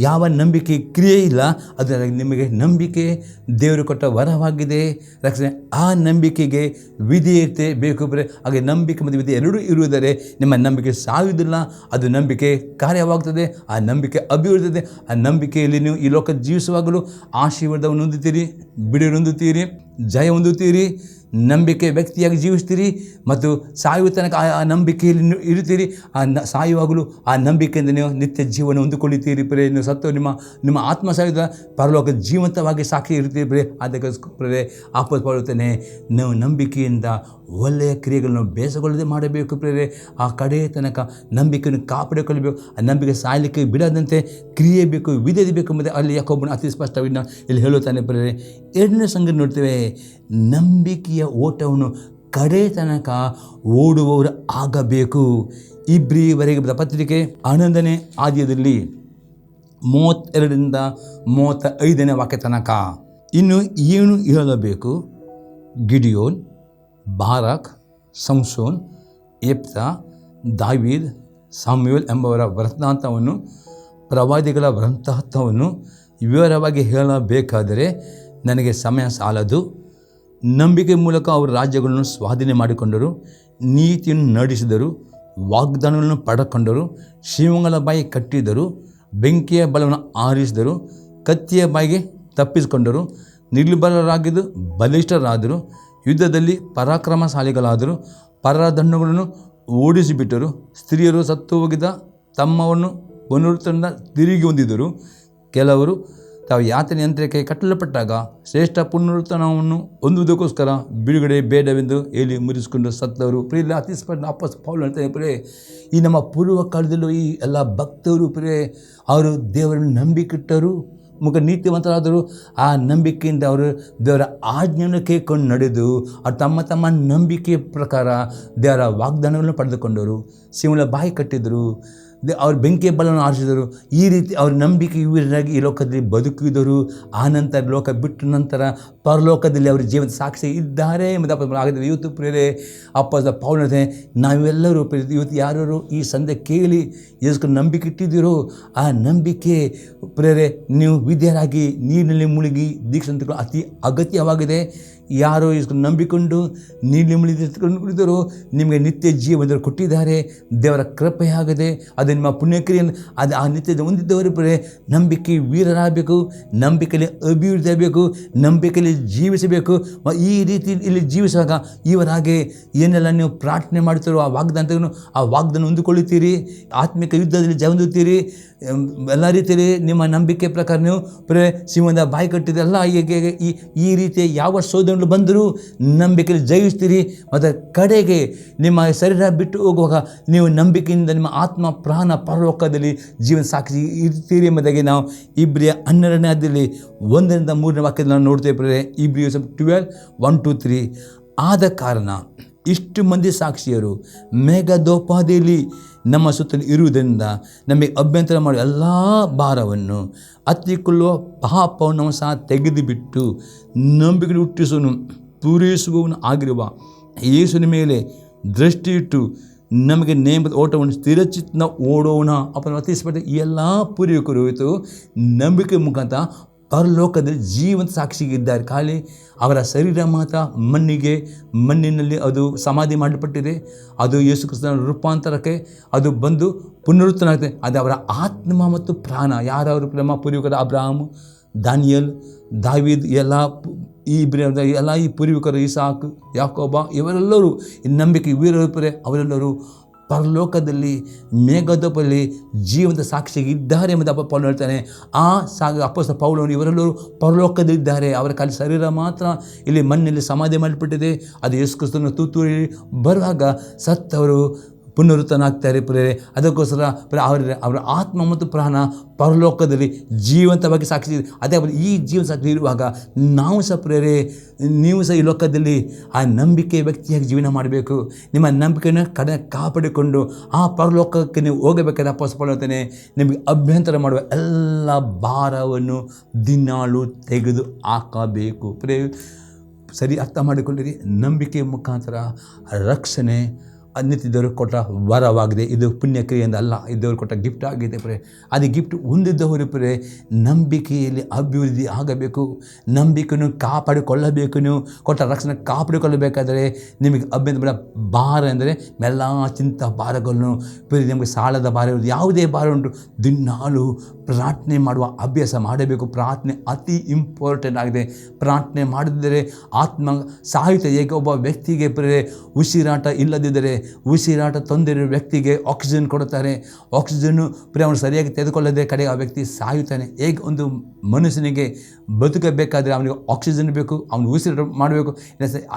ಯಾವ ನಂಬಿಕೆ ಕ್ರಿಯೆ ಇಲ್ಲ ಅದರ ನಿಮಗೆ ನಂಬಿಕೆ ದೇವರು ಕೊಟ್ಟ ವರವಾಗಿದೆ, ರಕ್ಷಣೆ. ಆ ನಂಬಿಕೆಗೆ ವಿಧೇಯತೆ ಬೇಕು ಹಾಗೆ ನಂಬಿಕೆ ಮತ್ತು ವಿಧೇಯ ಎರಡೂ ಇರುವುದರೆ ನಿಮ್ಮ ನಂಬಿಕೆ ಸಾಯುವುದಿಲ್ಲ, ಅದು ನಂಬಿಕೆ ಕಾರ್ಯವಾಗ್ತದೆ. ಆ ನಂಬಿಕೆ ಅಭಿವೃದ್ಧಿ. ಆ ನಂಬಿಕೆಯಲ್ಲಿ ನೀವು ಈ ಲೋಕ ಜೀವಿಸುವಾಗಲೂ ಆಶೀರ್ವಾದವನ್ನು ಹೊಂದುತ್ತೀರಿ, ಬಿಡುಗಡೆ ಹೊಂದುತ್ತೀರಿ. ಜಯ ಹೊಂದುತ್ತೀರಿ, ನಂಬಿಕೆ ವ್ಯಕ್ತಿಯಾಗಿ ಜೀವಿಸ್ತೀರಿ ಮತ್ತು ಸಾಯುವ ತನಕ ಆ ನಂಬಿಕೆಯಲ್ಲಿ ಇರುತ್ತೀರಿ. ಸಾಯುವಾಗಲೂ ಆ ನಂಬಿಕೆಯಿಂದ ನೀವು ನಿತ್ಯ ಜೀವನ ಹೊಂದಿಕೊಳ್ಳುತ್ತೀರಿ ಪ್ರಿಯರೇ. ನೀವು ಸತ್ತು ನಿಮ್ಮ ಆತ್ಮ ಸಾಯುವ ಪರಲೋಕ ಜೀವಂತವಾಗಿ ಸಾಕ್ಷಿ ಇರ್ತೀರಿ ಪ್ರಿಯರೇ. ಅದಕ್ಕೋಸ್ಕರ ಪ್ರಿಯರೇ ಅಪೊಸ್ತಲ ಪೌಲನು ಹೇಳ್ತಾನೆ, ನಾವು ನಂಬಿಕೆಯಿಂದ ಒಳ್ಳೆಯ ಕ್ರಿಯೆಗಳನ್ನು ಬೇಸಗೊಳ್ಳದೆ ಮಾಡಬೇಕು ಪ್ರಿಯರೇ. ಆ ಕಡೆ ತನಕ ನಂಬಿಕೆಯನ್ನು ಕಾಪಾಡಿಕೊಳ್ಳಬೇಕು. ಆ ನಂಬಿಕೆ ಸಾಯಲಿಕ್ಕೆ ಬಿಡದಂತೆ ಕ್ರಿಯೆ ಬೇಕು, ವಿಧೇಯತೆ ಬೇಕು ಮತ್ತು ಅಲ್ಲಿ ಯಾಕೊಬ್ಬನು ಅತಿ ಸ್ಪಷ್ಟವಾಗಿ ಇಲ್ಲಿ ಹೇಳುತ್ತಾನೆ ಪ್ರಿಯರೇ. ಎರಡನೇ ಸಂಗತಿ ನೋಡ್ತೇವೆ, ನಂಬಿಕೆಯ ಓಟವನ್ನು ಕಡೆ ತನಕ ಓಡುವವರು ಆಗಬೇಕು. ಇಬ್ರಿಯವರೆಗೆ ಬರೆದ ಪತ್ರಿಕೆ 11ನೇ ಅಧ್ಯಾಯದಲ್ಲಿ 32ರಿಂದ 35ನೇ ವಾಕ್ಯ ತನಕ ಇನ್ನು ಏನು ಹೇಳಬೇಕು. ಗಿಡಿಯೋನ್, ಬಾರಾಕ್, ಸಂಸೋನ್, ಯೆಫ್ತಾ, ದಾವೀದ್, ಸಾಮ್ಯುಯೇಲ್ ಎಂಬವರ ವೃತ್ತಾಂತವನ್ನು, ಪ್ರವಾದಿಗಳ ವೃತ್ತಾಂತವನ್ನು ವಿವರವಾಗಿ ಹೇಳಬೇಕಾದರೆ ನನಗೆ ಸಮಯ ಸಾಲದು. ನಂಬಿಕೆ ಮೂಲಕ ಅವರು ರಾಜ್ಯಗಳನ್ನು ಸ್ವಾಧೀನ ಮಾಡಿಕೊಂಡರು, ನೀತಿಯನ್ನು ನಡೆಸಿದರು, ವಾಗ್ದಾನಗಳನ್ನು ಪಡೆದುಕೊಂಡರು, ಸಿಂಹಗಳ ಬಾಯಿ ಕಟ್ಟಿದರು, ಬೆಂಕಿಯ ಬಲವನ್ನು ಆರಿಸಿದರು, ಕತ್ತಿಯ ಬಾಯಿಗೆ ತಪ್ಪಿಸಿಕೊಂಡರು, ನಿರ್ಬಲರಾಗಿದ್ದು ಬಲಿಷ್ಠರಾದರು, ಯುದ್ಧದಲ್ಲಿ ಪರಾಕ್ರಮಶಾಲಿಗಳಾದರು, ಪರರ ದಂಡಗಳನ್ನು ಓಡಿಸಿಬಿಟ್ಟರು, ಸ್ತ್ರೀಯರು ಸತ್ತು ಹೋಗಿದ್ದ ತಮ್ಮವನ್ನು ಪುನರುತ್ಥಾನದಿಂದ ತಿರುಗಿ ಹೊಂದಿದರು. ಕೆಲವರು ತಾವು ಯಾತನೆ ಯಂತ್ರಕ್ಕೆ ಕಟ್ಟಲ್ಪಟ್ಟಾಗ ಶ್ರೇಷ್ಠ ಪುನರುತ್ಥಾನವನ್ನು ಹೊಂದುವುದಕ್ಕೋಸ್ಕರ ಬಿಡುಗಡೆ ಬೇಡವೆಂದು ಹೇಳಿ ಮುರಿಸಿಕೊಂಡು ಸತ್ತವರು. ಪ್ರಿಯ ಅತಿ ಸ್ಪಷ್ಟ ಅಪೊಸ್ತಲ ಪೌಲನು ಹೇಳ್ತಾನೆ ಪ್ರಿಯರೇ, ಈ ನಮ್ಮ ಪೂರ್ವ ಕಾಲದಲ್ಲೂ ಈ ಎಲ್ಲ ಭಕ್ತರು ಪ್ರಿಯರೇ ಅವರು ದೇವರನ್ನು ನಂಬಿಕಿಟ್ಟರು, ನೀತಿವಂತರಾದರು. ಆ ನಂಬಿಕೆಯಿಂದ ಅವರು ದೇವರ ಆಜ್ಞೆಯನ್ನು ಕೇಳಿಕೊಂಡು ನಡೆದು ಅವರು ತಮ್ಮ ನಂಬಿಕೆಯ ಪ್ರಕಾರ ದೇವರ ವಾಗ್ದಾನಗಳನ್ನು ಪಡೆದುಕೊಂಡರು, ಸಿಂಹಗಳ ಬಾಯಿ ಕಟ್ಟಿದರು, ಅವರು ಬೆಂಕಿಯ ಬಲವನ್ನು ಆರಿಸಿದರು. ಈ ರೀತಿ ಅವ್ರ ನಂಬಿಕೆ ಇವರಾಗಿ ಈ ಲೋಕದಲ್ಲಿ ಬದುಕಿದರು. ಆನಂತರ ಲೋಕ ಬಿಟ್ಟ ನಂತರ ಪರಲೋಕದಲ್ಲಿ ಅವರ ಜೀವನ ಸಾಕ್ಷಿ ಇದ್ದಾರೆ ಎಂಬುದು ಆಗಿದ್ದರೆ. ಇವತ್ತು ಪ್ರಿಯರೇ ಅಪೊಸ್ತಲ ಪೌಲನು ನಾವೆಲ್ಲರೂ ಇವತ್ತು ಯಾರು ಈ ಸಂದೆ ಕೇಳಿ ಯೇಸುವಿನ ನಂಬಿಕೆ ಇಟ್ಟಿದ್ದೀರೋ ಆ ನಂಬಿಕೆ ಪ್ರಿಯರೇ ನೀವು ವಿಧೇಯರಾಗಿ ನೀರಿನಲ್ಲಿ ಮುಳುಗಿ ದೀಕ್ಷೆ ತೆಗೆದುಕೊಳ್ಳಲು ಅತಿ ಅಗತ್ಯವಾಗಿದೆ. ಯಾರೋ ಯೇಸುವನ್ನು ನಂಬಿಕೊಂಡು ನೀರಿನಲ್ಲಿ ಮುಳುಗಿದರೋ ನಿಮಗೆ ನಿತ್ಯ ಜೀವನದಲ್ಲಿ ಕೊಟ್ಟಿದ್ದಾರೆ. ದೇವರ ಕೃಪೆಯಾಗದೆ ಅದು ನಿಮ್ಮ ಪುಣ್ಯಕ್ರಿಯೆಯನ್ನು ಅದು ಆ ನಿತ್ಯದ ಹೊಂದಿದ್ದವರು ಪ್ರಿಯರೇ ನಂಬಿಕೆ ವೀರರಾಗಬೇಕು, ನಂಬಿಕೆಯಲ್ಲಿ ಅಭಿವೃದ್ಧಿ ಆಗಬೇಕು, ನಂಬಿಕೆಯಲ್ಲಿ ಜೀವಿಸಬೇಕು. ಈ ರೀತಿ ಇಲ್ಲಿ ಜೀವಿಸುವಾಗ ಇವರಾಗೆ ಏನೆಲ್ಲ ನೀವು ಪ್ರಾರ್ಥನೆ ಮಾಡ್ತೀರೋ ಆ ವಾಗ್ದಾನ ಹೊಂದಿಕೊಳ್ಳುತ್ತೀರಿ, ಆತ್ಮಿಕ ಯುದ್ಧದಲ್ಲಿ ಜಯ ಹೊಂದುತ್ತೀರಿ. ಎಲ್ಲ ರೀತಿಯಲ್ಲಿ ನಿಮ್ಮ ನಂಬಿಕೆ ಪ್ರಕಾರ ನೀವು ಸಿಂಹದ ಬಾಯಿ ಕಟ್ಟಿದೆ ಎಲ್ಲ ಈ ರೀತಿಯ ಯಾವ ಶೋಧನೆಗಳು ಬಂದರೂ ನಂಬಿಕೆಯಲ್ಲಿ ಜಯಿಸ್ತೀರಿ. ಮತ್ತು ಕಡೆಗೆ ನಿಮ್ಮ ಶರೀರ ಬಿಟ್ಟು ಹೋಗುವಾಗ ನೀವು ನಂಬಿಕೆಯಿಂದ ನಿಮ್ಮ ಆತ್ಮ ಪ್ರಾಣ ಪರಲೋಕದಲ್ಲಿ ಜೀವನ ಸಾಕ್ಷಿ ಇರ್ತೀರಿ ಎಂಬುದಾಗಿ ನಾವು ಇಬ್ರಿಯ 12ನೇ ಅಧ್ಯಾಯದಲ್ಲಿ 1ರಿಂದ 3ನೇ ವಾಕ್ಯದಲ್ಲಿ ನಾವು ನೋಡ್ತೇವೆ. ಇಬ್ರಿಯ 12:1-3 ಆದ ಕಾರಣ ಇಷ್ಟು ಮಂದಿ ಸಾಕ್ಷಿಯರು ಮೇಘದೋಪಾದಿಯಲ್ಲಿ ನಮ್ಮ ಸುತ್ತಲೂ ಇರುವುದರಿಂದ ನಮಗೆ ಅಭ್ಯಂತರ ಮಾಡುವ ಎಲ್ಲ ಭಾರವನ್ನು ಹತ್ತಿಕೊಳ್ಳುವ ಪಾಪವನ್ನು ಸಹ ತೆಗೆದುಬಿಟ್ಟು ನಂಬಿಕೆ ಹುಟ್ಟಿಸುವನು ಪೂರೈಸುವವನು ಆಗಿರುವ ಯೇಸುವಿನ ಮೇಲೆ ದೃಷ್ಟಿ ಇಟ್ಟು ನಮಗೆ ನೇಮದ ಓಟವನ್ನು ಸ್ಥಿರಚಿತ್ತನ ಓಡೋಣ. ಅತಿ ಸ್ಪಷ್ಟ ಈ ಎಲ್ಲ ಪೂರ್ವಿಕರು ಇವತ್ತು ನಂಬಿಕೆ ಮುಖಾಂತರ ಪರಲೋಕದಲ್ಲಿ ಜೀವಂತ ಸಾಕ್ಷಿಗಿದ್ದಾರೆ. ಖಾಲಿ ಅವರ ಶರೀರ ಮಾತ್ರ ಮಣ್ಣಿನಲ್ಲಿ ಅದು ಸಮಾಧಿ ಮಾಡಲ್ಪಟ್ಟಿದೆ. ಅದು ಯೇಸು ಕ್ರಿಸ್ತನ ರೂಪಾಂತರಕ್ಕೆ ಅದು ಬಂದು ಪುನರುತ್ಥಾನ ಆಗುತ್ತೆ. ಅದು ಅವರ ಆತ್ಮ ಮತ್ತು ಪ್ರಾಣ. ಯಾರವರು ಪ್ರೇಮ ಪೂರ್ವಿಕರು ಅಬ್ರಹಾಮ್, ದಾನಿಯೇಲ್, ದಾವೀದ್ ಎಲ್ಲ ಈ ಪೂರ್ವಿಕರು ಇಸಾಕ್, ಯಾಕೋಬ ಇವರೆಲ್ಲರೂ ಈ ನಂಬಿಕೆ ವೀರರೂಪರೇ ಅವರೆಲ್ಲರೂ ಪರಲೋಕದಲ್ಲಿ ಮೇಘದೋಪಲ್ಲಿ ಜೀವಂತ ಸಾಕ್ಷಿಗೆ ಇದ್ದಾರೆ ಎಂಬುದು ಅಪ್ಪ ಪೌಲನು ಹೇಳ್ತಾನೆ. ಅಪೊಸ್ತಲ ಪೌಲನು ಇವರೆಲ್ಲರೂ ಪರಲೋಕದಲ್ಲಿದ್ದಾರೆ. ಅವರ ಖಾಲಿ ಶರೀರ ಮಾತ್ರ ಇಲ್ಲಿ ಮಣ್ಣಲ್ಲಿ ಸಮಾಧಿ ಮಾಡಲ್ಪಟ್ಟಿದೆ. ಅದು ಯೇಸು ಕ್ರಿಸ್ತನ ತೂತೂರಿ ಬರುವಾಗ ಸತ್ತವರು ಪುನರುತ್ಥಾನ ಆಗ್ತಾರೆ ಪ್ರಿಯರೇ. ಅದಕ್ಕೋಸ್ಕರ ಅವರ ಆತ್ಮ ಮತ್ತು ಪ್ರಾಣ ಪರಲೋಕದಲ್ಲಿ ಜೀವಂತವಾಗಿ ಸಾಕ್ಷಿ. ಅದೇ ಈ ಜೀವನ ಸಾಕ್ಷಿ ಇರುವಾಗ ನಾವು ಸಹ ಪ್ರಿಯರೇ ನೀವು ಸಹ ಈ ಲೋಕದಲ್ಲಿ ಆ ನಂಬಿಕೆ ವ್ಯಕ್ತಿಯಾಗಿ ಜೀವನ ಮಾಡಬೇಕು. ನಿಮ್ಮ ನಂಬಿಕೆಯನ್ನು ಕಾಪಾಡಿಕೊಂಡು ಆ ಪರಲೋಕಕ್ಕೆ ನೀವು ಹೋಗಬೇಕಾದ ಅಪೊಸ್ತಲ ಪೌಲನು ಹೇಳ್ತಾನೆ, ನಿಮಗೆ ಅಭ್ಯಂತರ ಮಾಡುವ ಎಲ್ಲ ಭಾರವನ್ನು ದಿನಾಳು ತೆಗೆದು ಹಾಕಬೇಕು. ಸರಿ ಅರ್ಥ ಮಾಡಿಕೊಳ್ಳಿರಿ. ನಂಬಿಕೆ ಮುಖಾಂತರ ರಕ್ಷಣೆ, ನಿತ್ಯ ದೇವರು ಕೊಟ್ಟ ವರವಾಗಿದೆ. ಇದು ಪುಣ್ಯಕ್ರಿಯೆಯಿಂದ ಅಲ್ಲ, ಇದು ದೇವರು ಕೊಟ್ಟ ಗಿಫ್ಟ್ ಆಗಿದೆ ಪ್ರೇ. ಅದು ಗಿಫ್ಟ್ ಹೊಂದಿದ್ದವರು ಪ್ರೇ ನಂಬಿಕೆಯಲ್ಲಿ ಅಭಿವೃದ್ಧಿ ಆಗಬೇಕು, ನಂಬಿಕೆಯನ್ನು ಕಾಪಾಡಿಕೊಳ್ಳಬೇಕು. ನೀವು ಕೊಟ್ಟ ರಕ್ಷಣೆ ಕಾಪಾಡಿಕೊಳ್ಳಬೇಕಾದರೆ ನಿಮಗೆ ಅಭ್ಯಂತರ ಭಾರ ಎಂದರೆ ಎಲ್ಲ ಚಿಂತ ಭಾರಗಳನ್ನು ನಿಮಗೆ ಸಾಲದ ಭಾರ ಇರುವುದು ಯಾವುದೇ ಭಾರ ಉಂಟು ದಿನಾಲು ಪ್ರಾರ್ಥನೆ ಮಾಡುವ ಅಭ್ಯಾಸ ಮಾಡಬೇಕು. ಪ್ರಾರ್ಥನೆ ಅತಿ ಇಂಪಾರ್ಟೆಂಟ್ ಆಗಿದೆ. ಪ್ರಾರ್ಥನೆ ಮಾಡದಿದ್ದರೆ ಆತ್ಮ ಸಾಯುತ್ತೆ. ಹೇಗೆ ಒಬ್ಬ ವ್ಯಕ್ತಿಗೆ ಉಸಿರಾಟ ಇಲ್ಲದಿದ್ದರೆ ಉಸಿರಾಟ ತೊಂದರೆ ವ್ಯಕ್ತಿಗೆ ಆಕ್ಸಿಜನ್ ಕೊಡುತ್ತಾರೆ. ಆಕ್ಸಿಜನ್ನು ಅವನು ಸರಿಯಾಗಿ ತೆಗೆದುಕೊಳ್ಳದೆ ಕಡೆ ಆ ವ್ಯಕ್ತಿ ಸಾಯುತ್ತಾನೆ. ಹೇಗೆ ಒಂದು ಮನುಷ್ಯನಿಗೆ ಬದುಕಬೇಕಾದರೆ ಅವನಿಗೆ ಆಕ್ಸಿಜನ್ ಬೇಕು, ಅವನು ಉಸಿರಾಟ ಮಾಡಬೇಕು.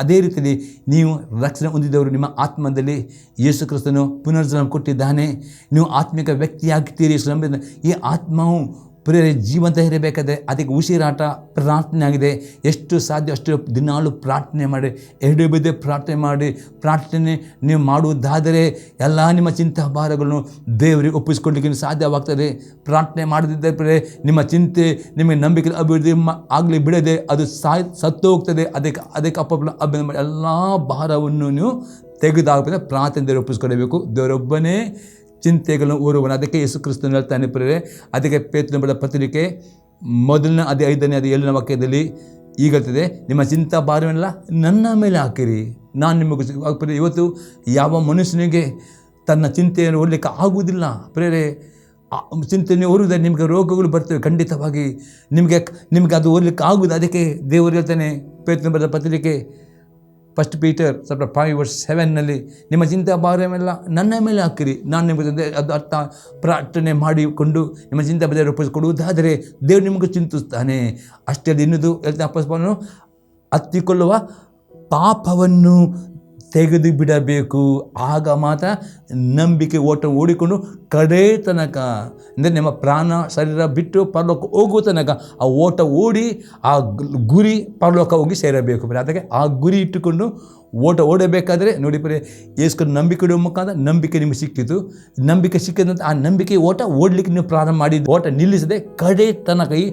ಅದೇ ರೀತಿಯಲ್ಲಿ ನೀವು ರಕ್ಷಣೆ ಹೊಂದಿದವರು ನಿಮ್ಮ ಆತ್ಮದಲ್ಲಿ ಯೇಸು ಕ್ರಿಸ್ತನು ಪುನರ್ಜನ್ಮ ಕೊಟ್ಟಿದ್ದಾನೆ. ನೀವು ಆತ್ಮಿಕ ವ್ಯಕ್ತಿಯಾಗ್ತೀರಿ. ಈ ಆತ್ಮವು ಜೀವಂತ ಇರಬೇಕಾದ್ರೆ ಅದಕ್ಕೆ ಉಸಿರಾಟ ಪ್ರಾರ್ಥನೆ ಆಗಿದೆ. ಎಷ್ಟು ಸಾಧ್ಯ ಅಷ್ಟು ದಿನಾಲು ಪ್ರಾರ್ಥನೆ ಮಾಡಿ, ಎರಡು ಬಿದ್ದೆ ಪ್ರಾರ್ಥನೆ ಮಾಡಿ. ಪ್ರಾರ್ಥನೆ ನೀವು ಮಾಡುವುದಾದರೆ ಎಲ್ಲ ನಿಮ್ಮ ಚಿಂತೆ ಭಾರಗಳನ್ನು ದೇವರಿಗೆ ಒಪ್ಪಿಸಿಕೊಳ್ಳಲಿಕ್ಕೆ ಸಾಧ್ಯವಾಗ್ತದೆ. ಪ್ರಾರ್ಥನೆ ಮಾಡದಿದ್ದರೆ ನಿಮ್ಮ ಚಿಂತೆ ನಿಮಗೆ ನಂಬಿಕೆ ಅಭಿವೃದ್ಧಿ ಆಗಲಿ ಬಿಡದೆ ಅದು ಸತ್ತು ಹೋಗ್ತದೆ. ಅದಕ್ಕೆ ಅಭ್ಯಂತರ ಮಾಡಿ ಎಲ್ಲ ಭಾರವನ್ನು ನೀವು ತೆಗೆದುಹಾಕಬೇಕು. ಪ್ರಾರ್ಥನೆ ದೇವರು ಒಪ್ಪಿಸಿಕೊಳ್ಳಬೇಕು. ದೇವರೊಬ್ಬನೇ ಚಿಂತೆಗಳನ್ನು ಓರುವನು. ಅದಕ್ಕೆ ಯೇಸು ಕ್ರಿಸ್ತನು ಹೇಳ್ತಾನೆ ಪ್ರಿಯರೇ, ಅದಕ್ಕೆ ಪೇತ್ರನ ಬರೆದ ಪತ್ರಿಕೆ 1:5 ವಾಕ್ಯದಲ್ಲಿ ಈಗ ಹೇಳ್ತದೆ, ನಿಮ್ಮ ಚಿಂತಾ ಭಾರವೆಲ್ಲ ನನ್ನ ಮೇಲೆ ಹಾಕಿರಿ, ನಾನು ನಿಮಗೆ. ಇವತ್ತು ಯಾವ ಮನುಷ್ಯನಿಗೆ ತನ್ನ ಚಿಂತೆಯನ್ನು ಓಡಲಿಕ್ಕೆ ಆಗುವುದಿಲ್ಲ ಪ್ರಿಯರೇ. ಚಿಂತೆಯನ್ನು ಓರುವುದಾದ್ರೆ ನಿಮಗೆ ರೋಗಗಳು ಬರ್ತವೆ ಖಂಡಿತವಾಗಿ. ನಿಮಗೆ ಅದು ಓದಲಿಕ್ಕೆ ಆಗುವುದು. ಅದಕ್ಕೆ ದೇವರು ಹೇಳ್ತಾನೆ ಪೇತ್ರನ ಬರೆದ ಪತ್ರಿಕೆ 1 Peter 5:7 ನಿಮ್ಮ ಚಿಂತೆ ಭಾರವೆಲ್ಲ ನನ್ನ ಮೇಲೆ ಹಾಕಿರಿ, ನಾನು ನಿಮಗೆ. ಅದು ಅರ್ಥ ಪ್ರಾರ್ಥನೆ ಮಾಡಿಕೊಂಡು ನಿಮ್ಮ ಚಿಂತೆ ಭಾರ ರೂಪಿಸಿಕೊಡುವುದಾದರೆ ದೇವರು ನಿಮಗೆ ಚಿಂತಿಸ್ತಾನೆ. ಅಷ್ಟೇ ಇನ್ನದು ಹೇಳ್ತಾನೆ ಅಪೊಸ್ತಲನು, ಹತ್ತಿಕೊಳ್ಳುವ ಪಾಪವನ್ನು ತೆಗೆದು ಬಿಡಬೇಕು. ಆಗ ಮಾತ್ರ ನಂಬಿಕೆ ಓಟ ಓಡಿಕೊಂಡು ಕಡೆ ತನಕ, ಅಂದರೆ ನಿಮ್ಮ ಪ್ರಾಣ ಶರೀರ ಬಿಟ್ಟು ಪರಲೋಕ ಹೋಗುವ ತನಕ ಆ ಓಟ ಓಡಿ ಆ ಗುರಿ ಪರಲೋಕ ಹೋಗಿ ಸೇರಬೇಕು. ಅದಕ್ಕೆ ಆ ಗುರಿ ಇಟ್ಟುಕೊಂಡು ಓಟ ಓಡಬೇಕಾದ್ರೆ ನೋಡಿ ಯೇಸುವನ್ನು ನಂಬಿಕೆ ಇಡುವ ಮುಖಾಂತರ ನಂಬಿಕೆ ನಿಮಗೆ ಸಿಕ್ಕಿತು. ನಂಬಿಕೆ ಸಿಕ್ಕಿದಂತ ಆ ನಂಬಿಕೆ ಓಟ ಓಡಲಿಕ್ಕೆ ನೀವು ಪ್ರಾರಂಭ ಮಾಡಿದ್ದು. ಓಟ ನಿಲ್ಲಿಸದೆ ಕಡೆ ತನಕ ಈ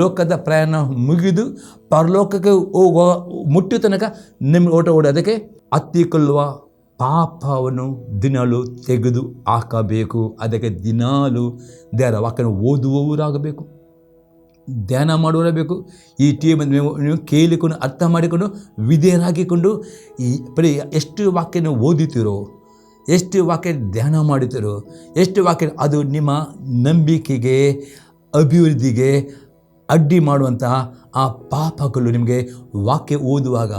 ಲೋಕದ ಪ್ರಯಾಣ ಮುಗಿದು ಪರಲೋಕಕ್ಕೆ ಹೋಗುವ ಮುಟ್ಟುವ ತನಕ ನಿಮ್ಮ ಓಟ ಓಡೋದಕ್ಕೆ ಹತ್ತಿಕೊಳ್ಳುವ ಪಾಪವನ್ನು ದಿನಾಲು ತೆಗೆದು ಹಾಕಬೇಕು. ಅದಕ್ಕೆ ದಿನಾಲು ದೇವರ ವಾಕ್ಯನ ಓದುವವರಾಗಬೇಕು, ಧ್ಯಾನ ಮಾಡುವರಬೇಕು. ಈ ನೀವು ಕೇಳಿಕೊಂಡು ಅರ್ಥ ಮಾಡಿಕೊಂಡು ವಿಧೇಯರಾಗಿಕೊಂಡು ಎಷ್ಟು ವಾಕ್ಯನ ಓದುತ್ತೀರೋ, ಎಷ್ಟು ವಾಕ್ಯ ಧ್ಯಾನ ಮಾಡುತ್ತೀರೋ, ಎಷ್ಟು ವಾಕ್ಯ ಅದು ನಿಮ್ಮ ನಂಬಿಕೆಗೆ ಅಭಿವೃದ್ಧಿಗೆ ಅಡ್ಡಿ ಮಾಡುವಂತಹ ಆ ಪಾಪಗಳು ನಿಮಗೆ ವಾಕ್ಯ ಓದುವಾಗ,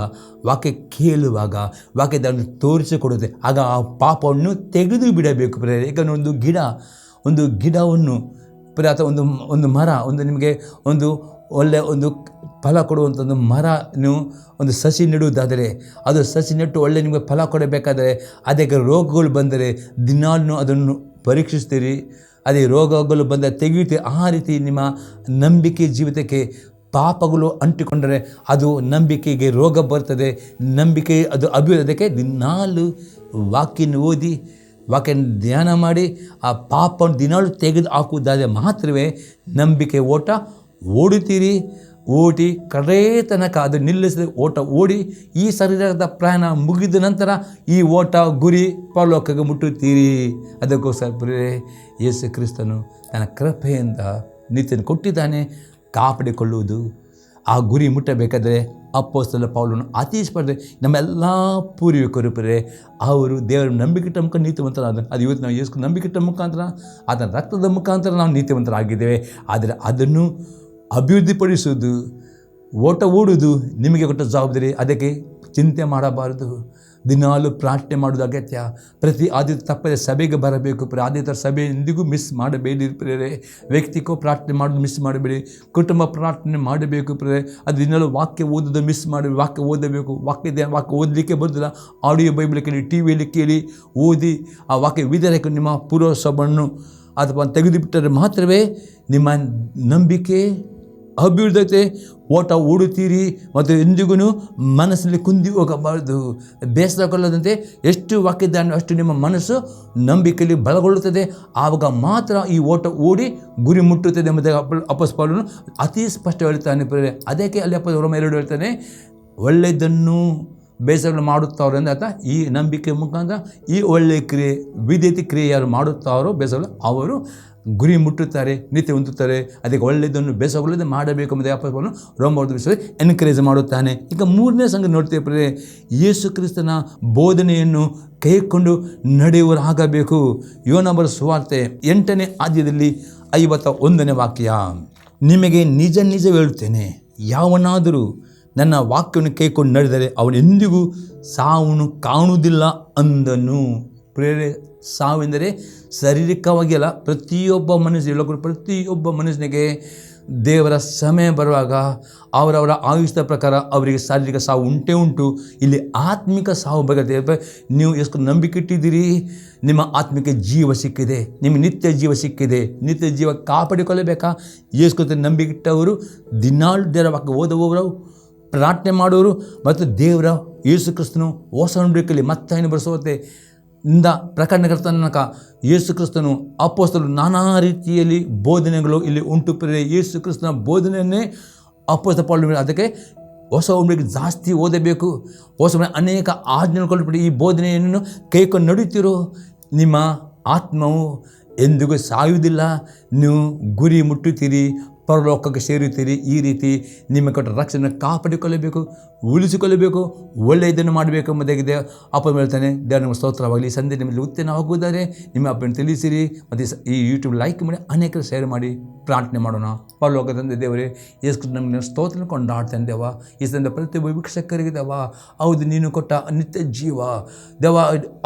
ವಾಕ್ಯ ಕೇಳುವಾಗ, ವಾಕ್ಯದನ್ನು ತೋರಿಸಿಕೊಡುತ್ತೆ. ಆಗ ಆ ಪಾಪವನ್ನು ತೆಗೆದು ಬಿಡಬೇಕು. ಈಗ ಒಂದು ಗಿಡವನ್ನು ಅಥವಾ ಒಂದು ಮರ, ನಿಮಗೆ ಒಳ್ಳೆಯ ಫಲ ಕೊಡುವಂಥ ಒಂದು ಮರ ನೀವು ಒಂದು ಸಸಿ ನೆಡುವುದಾದರೆ, ಅದು ಸಸಿ ನೆಟ್ಟು ಒಳ್ಳೆ ನಿಮಗೆ ಫಲ ಕೊಡಬೇಕಾದರೆ ಅದಕ್ಕೆ ರೋಗಗಳು ಬಂದರೆ ದಿನಾಲು ಅದನ್ನು ಪರೀಕ್ಷಿಸ್ತೀರಿ. ಅದೇ ರೋಗಗಳು ಬಂದ ತೆಗೆಯುತ್ತೆ. ಆ ರೀತಿ ನಿಮ್ಮ ನಂಬಿಕೆ ಜೀವಿತಕ್ಕೆ ಪಾಪಗಳು ಅಂಟಿಕೊಂಡರೆ ಅದು ನಂಬಿಕೆಗೆ ರೋಗ ಬರ್ತದೆ. ನಂಬಿಕೆ ಅದು ಅಭಿವೃದ್ಧಿಗೆ ದಿನಾಲು ವಾಕ್ಯನ ಓದಿ, ವಾಕ್ಯನ ಧ್ಯಾನ ಮಾಡಿ ಆ ಪಾಪವನ್ನು ದಿನಾಲು ತೆಗೆದು ಹಾಕುವುದಾದರೆ ಮಾತ್ರವೇ ನಂಬಿಕೆ ಓಟ ಓಡುತ್ತೀರಿ. ಓಡಿ ಕಡೆ ತನಕ ಅದು ನಿಲ್ಲಿಸದೆ ಓಟ ಓಡಿ ಈ ಶರೀರದ ಪ್ರಯಾಣ ಮುಗಿದ ನಂತರ ಈ ಓಟ ಗುರಿ ಪರಲೋಕಕ್ಕೆ ಮುಟ್ಟುತ್ತೀರಿ. ಅದಕ್ಕೋಸ್ಕರ ಯೇಸು ಕ್ರಿಸ್ತನು ತನ್ನ ಕೃಪೆಯಿಂದ ನಿತ್ಯನ ಕೊಟ್ಟಿದ್ದಾನೆ. ಕಾಪಾಡಿಕೊಳ್ಳುವುದು ಆ ಗುರಿ ಮುಟ್ಟಬೇಕಾದರೆ ಅಪೊಸ್ತಲ ಪೌಲನು ಅತಿ ಸ್ಪರ್ಧೆ ನಮ್ಮೆಲ್ಲ ಪೂರ್ವಿಕರು ಅವರು ದೇವರ ನಂಬಿಕೆಟ್ಟ ಮುಖಾಂತರ ನೀತಿವಂತರಾದ. ಅದು ಇವತ್ತು ನಾವು ಯೇಸು ನಂಬಿಕೆಟ್ಟ ಮುಖಾಂತರ ಅದರ ರಕ್ತದ ಮುಖಾಂತರ ನಾವು ನೀತಿವಂತರಾಗಿದ್ದೇವೆ. ಆದರೆ ಅದನ್ನು ಅಭಿವೃದ್ಧಿಪಡಿಸುವುದು, ಓಟ ಓಡುವುದು ನಿಮಗೆ ಕೊಟ್ಟ ಜವಾಬ್ದಾರಿ. ಅದಕ್ಕೆ ಚಿಂತೆ ಮಾಡಬಾರದು. ದಿನಾಲು ಪ್ರಾರ್ಥನೆ ಮಾಡೋದು ಅಗತ್ಯ. ಪ್ರತಿ ಆದಿತ್ಯ ತಪ್ಪದೆ ಸಭೆಗೆ ಬರಬೇಕು. ಆದಿತ್ಯ ಸಭೆ ಎಂದಿಗೂ ಮಿಸ್ ಮಾಡಬೇಡಿ ಪ್ರೇರೆ. ವ್ಯಕ್ತಿಗೂ ಪ್ರಾರ್ಥನೆ ಮಾಡೋದು ಮಿಸ್ ಮಾಡಬೇಡಿ. ಕುಟುಂಬ ಪ್ರಾರ್ಥನೆ ಮಾಡಬೇಕು ಪ್ರೇರೆ. ಅದು ದಿನಾಲು ವಾಕ್ಯ ಓದೋದು ಮಿಸ್ ಮಾಡಬೇಕು. ವಾಕ್ಯ ಓದಬೇಕು. ವಾಕ್ಯ ಓದಲಿಕ್ಕೆ ಬರೋದಿಲ್ಲ, ಆಡಿಯೋ ಬೈಬಲ್ ಕೇಳಿ, ಟಿ ವಿಯಲ್ಲಿ ಕೇಳಿ ಓದಿ ಆ ವಾಕ್ಯ ವಿಧಾನಕ್ಕೆ ನಿಮ್ಮ ಪೂರ್ವಸಭನ್ನು ಅಥವಾ ತೆಗೆದುಬಿಟ್ಟರೆ ಮಾತ್ರವೇ ನಿಮ್ಮ ನಂಬಿಕೆ ಅಭಿವೃದ್ಧತೆ ಓಟ ಓಡುತ್ತೀರಿ. ಮತ್ತು ಎಂದಿಗೂ ಮನಸ್ಸಲ್ಲಿ ಕುಂದಿ ಹೋಗಬಾರದು, ಬೇಸರಗೊಳ್ಳದಂತೆ ಎಷ್ಟು ವಾಕ್ಯದಾನ ಅಷ್ಟು ನಿಮ್ಮ ಮನಸ್ಸು ನಂಬಿಕೆಯಲ್ಲಿ ಬಲಗೊಳ್ಳುತ್ತದೆ. ಆವಾಗ ಮಾತ್ರ ಈ ಓಟ ಓಡಿ ಗುರಿ ಮುಟ್ಟುತ್ತದೆ ಎಂಬುದಾಗಿ ಅಪೊಸ್ತಲ ಪೌಲನು ಅತಿ ಸ್ಪಷ್ಟ ಹೇಳ್ತಾನೆ. ಅದಕ್ಕೆ ಅಲ್ಲಿ Rom 2 ಹೇಳ್ತಾನೆ, ಒಳ್ಳೆಯದನ್ನು ಬೇಸರಗಳು ಮಾಡುತ್ತಾರೋ ಅಂದರೆ ಅರ್ಥ ಈ ನಂಬಿಕೆ ಮುಖಾಂತರ ಈ ಒಳ್ಳೆಯ ಕ್ರಿಯೆ ವಿಧೇಯತೆ ಕ್ರಿಯೆ ಯಾರು ಮಾಡುತ್ತಾರೋ ಬೇಸರಗಳು ಅವರು ಗುರಿ ಮುಟ್ಟುತ್ತಾರೆ, ನಿತ್ಯ ಹೊಂದುತ್ತಾರೆ. ಅದಕ್ಕೆ ಒಳ್ಳೆಯದನ್ನು ಬೇಸರಗೊಳ್ಳದೆ ಮಾಡಬೇಕು ಎಂಬುದು ಅಪೊಸ್ತಲನು ರೋಮಾಪುರದ ವಿಷಯದಲ್ಲಿ ಎನ್ಕರೇಜ್ ಮಾಡುತ್ತಾನೆ. ಈಗ 3ನೇ ಸಂಗತಿ ನೋಡ್ತೇವೆ, ಯೇಸು ಕ್ರಿಸ್ತನ ಬೋಧನೆಯನ್ನು ಕೈಕೊಂಡು ನಡೆಯುವರಾಗಬೇಕು. ಯೋಹಾನನ ಸುವಾರ್ತೆ 8ನೇ ಅಧ್ಯಾಯದಲ್ಲಿ 51ನೇ ವಾಕ್ಯ, ನಿಮಗೆ ನಿಜ ನಿಜ ಹೇಳುತ್ತೇನೆ, ಯಾವನಾದರೂ ನನ್ನ ವಾಕ್ಯವನ್ನು ಕೈಕೊಂಡು ನಡೆದರೆ ಅವನೆಂದಿಗೂ ಸಾವನ್ನು ಕಾಣುವುದಿಲ್ಲ ಅಂದನು. ಪ್ರೇರೆ ಸಾವೆಂದರೆ ಶಾರೀರಿಕವಾಗಿ ಅಲ್ಲ, ಪ್ರತಿಯೊಬ್ಬ ಮನುಷ್ಯನಿಗೆ ದೇವರ ಸಮಯ ಬರುವಾಗ ಅವರವರ ಆಯುಷ್ಯ ಪ್ರಕಾರ ಅವರಿಗೆ ಶಾರೀರಿಕ ಸಾವು ಉಂಟೇ ಉಂಟು. ಇಲ್ಲಿ ಆತ್ಮಿಕ ಸಾವು ಬಗ್ಗೆ ನೀವು ಎಷ್ಟು ನಂಬಿಕೆ ಇಟ್ಟಿದ್ದೀರಿ, ನಿಮ್ಮ ಆತ್ಮಿಕ ಜೀವ ಸಿಕ್ಕಿದೆ, ನಿಮಗೆ ನಿತ್ಯ ಜೀವ ಸಿಕ್ಕಿದೆ. ನಿತ್ಯ ಜೀವ ಕಾಪಾಡಿಕೊಳ್ಳಬೇಕಾ? ಯೇಸು ನಂಬಿಕೆ ಇಟ್ಟವರು, ದಿನಾಳು ದೇವರ ವಾಕ್ಯ ಓದುವವರು, ಪ್ರಾರ್ಥನೆ ಮಾಡುವರು ಮತ್ತು ದೇವರ ಯೇಸು ಕ್ರಿಸ್ತನು ಹೊಸ ನಂಬಿಕೆಯಲ್ಲಿ ಮತ್ತೆ ಬರೆಸುತ್ತೆ ಇಂದ ಪ್ರಕರಣಕರ್ತನಕ ಯೇಸು ಕ್ರಿಸ್ತನು ಅಪೊಸ್ತಲರು ನಾನಾ ರೀತಿಯಲ್ಲಿ ಬೋಧನೆಗಳು ಇಲ್ಲಿ ಉಂಟು. ಯೇಸು ಕ್ರಿಸ್ತನ ಬೋಧನೆಯನ್ನೇ ಅಪೊಸ್ತಲ ಪೌಲನು ಅದಕ್ಕೆ ಹೊಸ ಒಬ್ಬರಿಗೆ ಜಾಸ್ತಿ ಓದಬೇಕು. ಹೊಸ ಅನೇಕ ಆಜ್ಞೆಗಳು ಕೊಟ್ಟುಬಿಟ್ಟು ಈ ಬೋಧನೆಯನ್ನು ಕೈಕೊಂಡು ನಡೆಯುತ್ತೀರೋ ನಿಮ್ಮ ಆತ್ಮವು ಎಂದಿಗೂ ಸಾಯುವುದಿಲ್ಲ, ನೀವು ಗುರಿ ಮುಟ್ಟುತ್ತೀರಿ, ಪರಲೋಕಕ್ಕೆ ಸೇರುತ್ತೀರಿ. ಈ ರೀತಿ ನಿಮ್ಮ ಕೊಟ್ಟ ರಕ್ಷಣೆ ಕಾಪಾಡಿಕೊಳ್ಳಬೇಕು, ಉಳಿಸಿಕೊಳ್ಳಬೇಕು, ಒಳ್ಳೆಯದನ್ನು ಮಾಡಬೇಕು ಎಂಬುದಾಗಿದೆ ಅಪ್ಪ ಹೇಳ್ತಾನೆ. ದೇವರ ನಿಮ್ಮ ಸ್ತೋತ್ರವಾಗಲಿ. ಈ ಸಂದೇಶ ನಿಮ್ಮಲ್ಲಿ ಉತ್ತೇಜನವಾಗುವುದಾದರೆ ನಿಮ್ಮ ಅಪ್ಪನ ತಿಳಿಸಿರಿ ಮತ್ತು ಈ ಯೂಟ್ಯೂಬ್ ಲೈಕ್ ಮಾಡಿ ಅನೇಕರು ಶೇರ್ ಮಾಡಿ. ಪ್ರಾರ್ಥನೆ ಮಾಡೋಣ. ಪರಲೋಕದ ತಂದೆ ದೇವರೇ, ಯೇಸು ನಮಗೆ ಸ್ತೋತ್ರ ಕೊಂಡಾಡ್ತಾನೆ ದೇವ. ಈ ಸಂದ ಪ್ರತಿಯೊಬ್ಬ ವೀಕ್ಷಕರಿಗೆ ದೇವ, ಹೌದು ನೀನು ಕೊಟ್ಟ ನಿತ್ಯ ಜೀವ ದೇವ,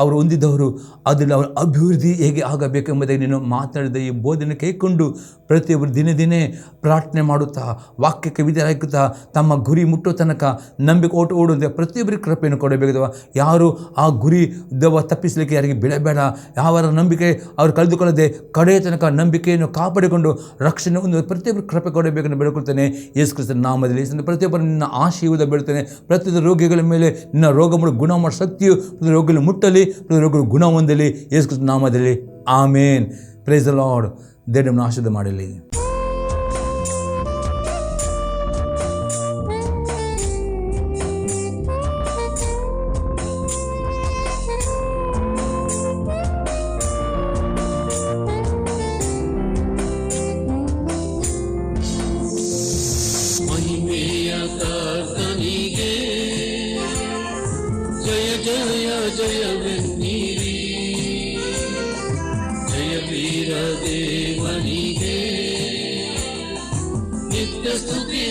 ಅವರು ಹೊಂದಿದ್ದವರು ಅದರಲ್ಲಿ ಅವರ ಅಭಿವೃದ್ಧಿ ಹೇಗೆ ಆಗಬೇಕು ಎಂಬುದಾಗಿ ನೀನು ಮಾತಾಡಿದ ಈ ಬೋಧನೆ ಕೈಕೊಂಡು ಪ್ರತಿಯೊಬ್ಬರು ದಿನೇ ದಿನೇ ಪ್ರಾರ್ಥನೆ ಮಾಡುತ್ತಾ ವಾಕ್ಯಕ್ಕೆ ವಿಧೇಯರಾಗುತ್ತಾ ತಮ್ಮ ಗುರಿ ಮುಟ್ಟೋ ತನಕ ನಂಬಿಕೆ ಓಡುವಂತೆ ಪ್ರತಿಯೊಬ್ಬರಿಗೆ ಕೃಪೆಯನ್ನು ಕೊಡಬೇಕದವ. ಯಾರು ಆ ಗುರಿ ದವ ತಪ್ಪಿಸಲಿಕ್ಕೆ ಯಾರಿಗೆ ಬಿಡಬೇಡ. ಯಾವರ ನಂಬಿಕೆ ಅವರು ಕಳೆದುಕೊಳ್ಳದೆ ಕಡೆಯ ತನಕ ನಂಬಿಕೆಯನ್ನು ಕಾಪಾಡಿಕೊಂಡು ರಕ್ಷಣೆ ಒಂದು ಪ್ರತಿಯೊಬ್ಬರು ಕೃಪೆ ಕೊಡಬೇಕನ್ನು ಬೇಡಿಕೊಳ್ತೇನೆ ಯೇಸು ಕ್ರಿಸ್ತನ ನಾಮದಲ್ಲಿ. ಪ್ರತಿಯೊಬ್ಬರು ನಿನ್ನ ಆಶೀರ್ವಾದ ಬೇಡ್ತೇನೆ. ಪ್ರತಿಯೊಂದು ರೋಗಿಗಳ ಮೇಲೆ ನಿನ್ನ ರೋಗ ಗುಣ ಮಾಡೋ ಶಕ್ತಿಯು ಪ್ರತಿ ರೋಗಿಗಳು ಮುಟ್ಟಲಿ, ಪ್ರತಿ ರೋಗಿಗಳು ಗುಣ ಹೊಂದಲಿ ಯೇಸು ಕ್ರಿಸ್ತನ ನಾಮದಲ್ಲಿ. ಆಮೇನ್. Praise the Lord. ದೇವರನ್ನು ಆಶೀರ್ವಾದ ಮಾಡಲಿ. ದೇವನಿಗೆ ನಿತ್ಯ ಸ್ತುತಿ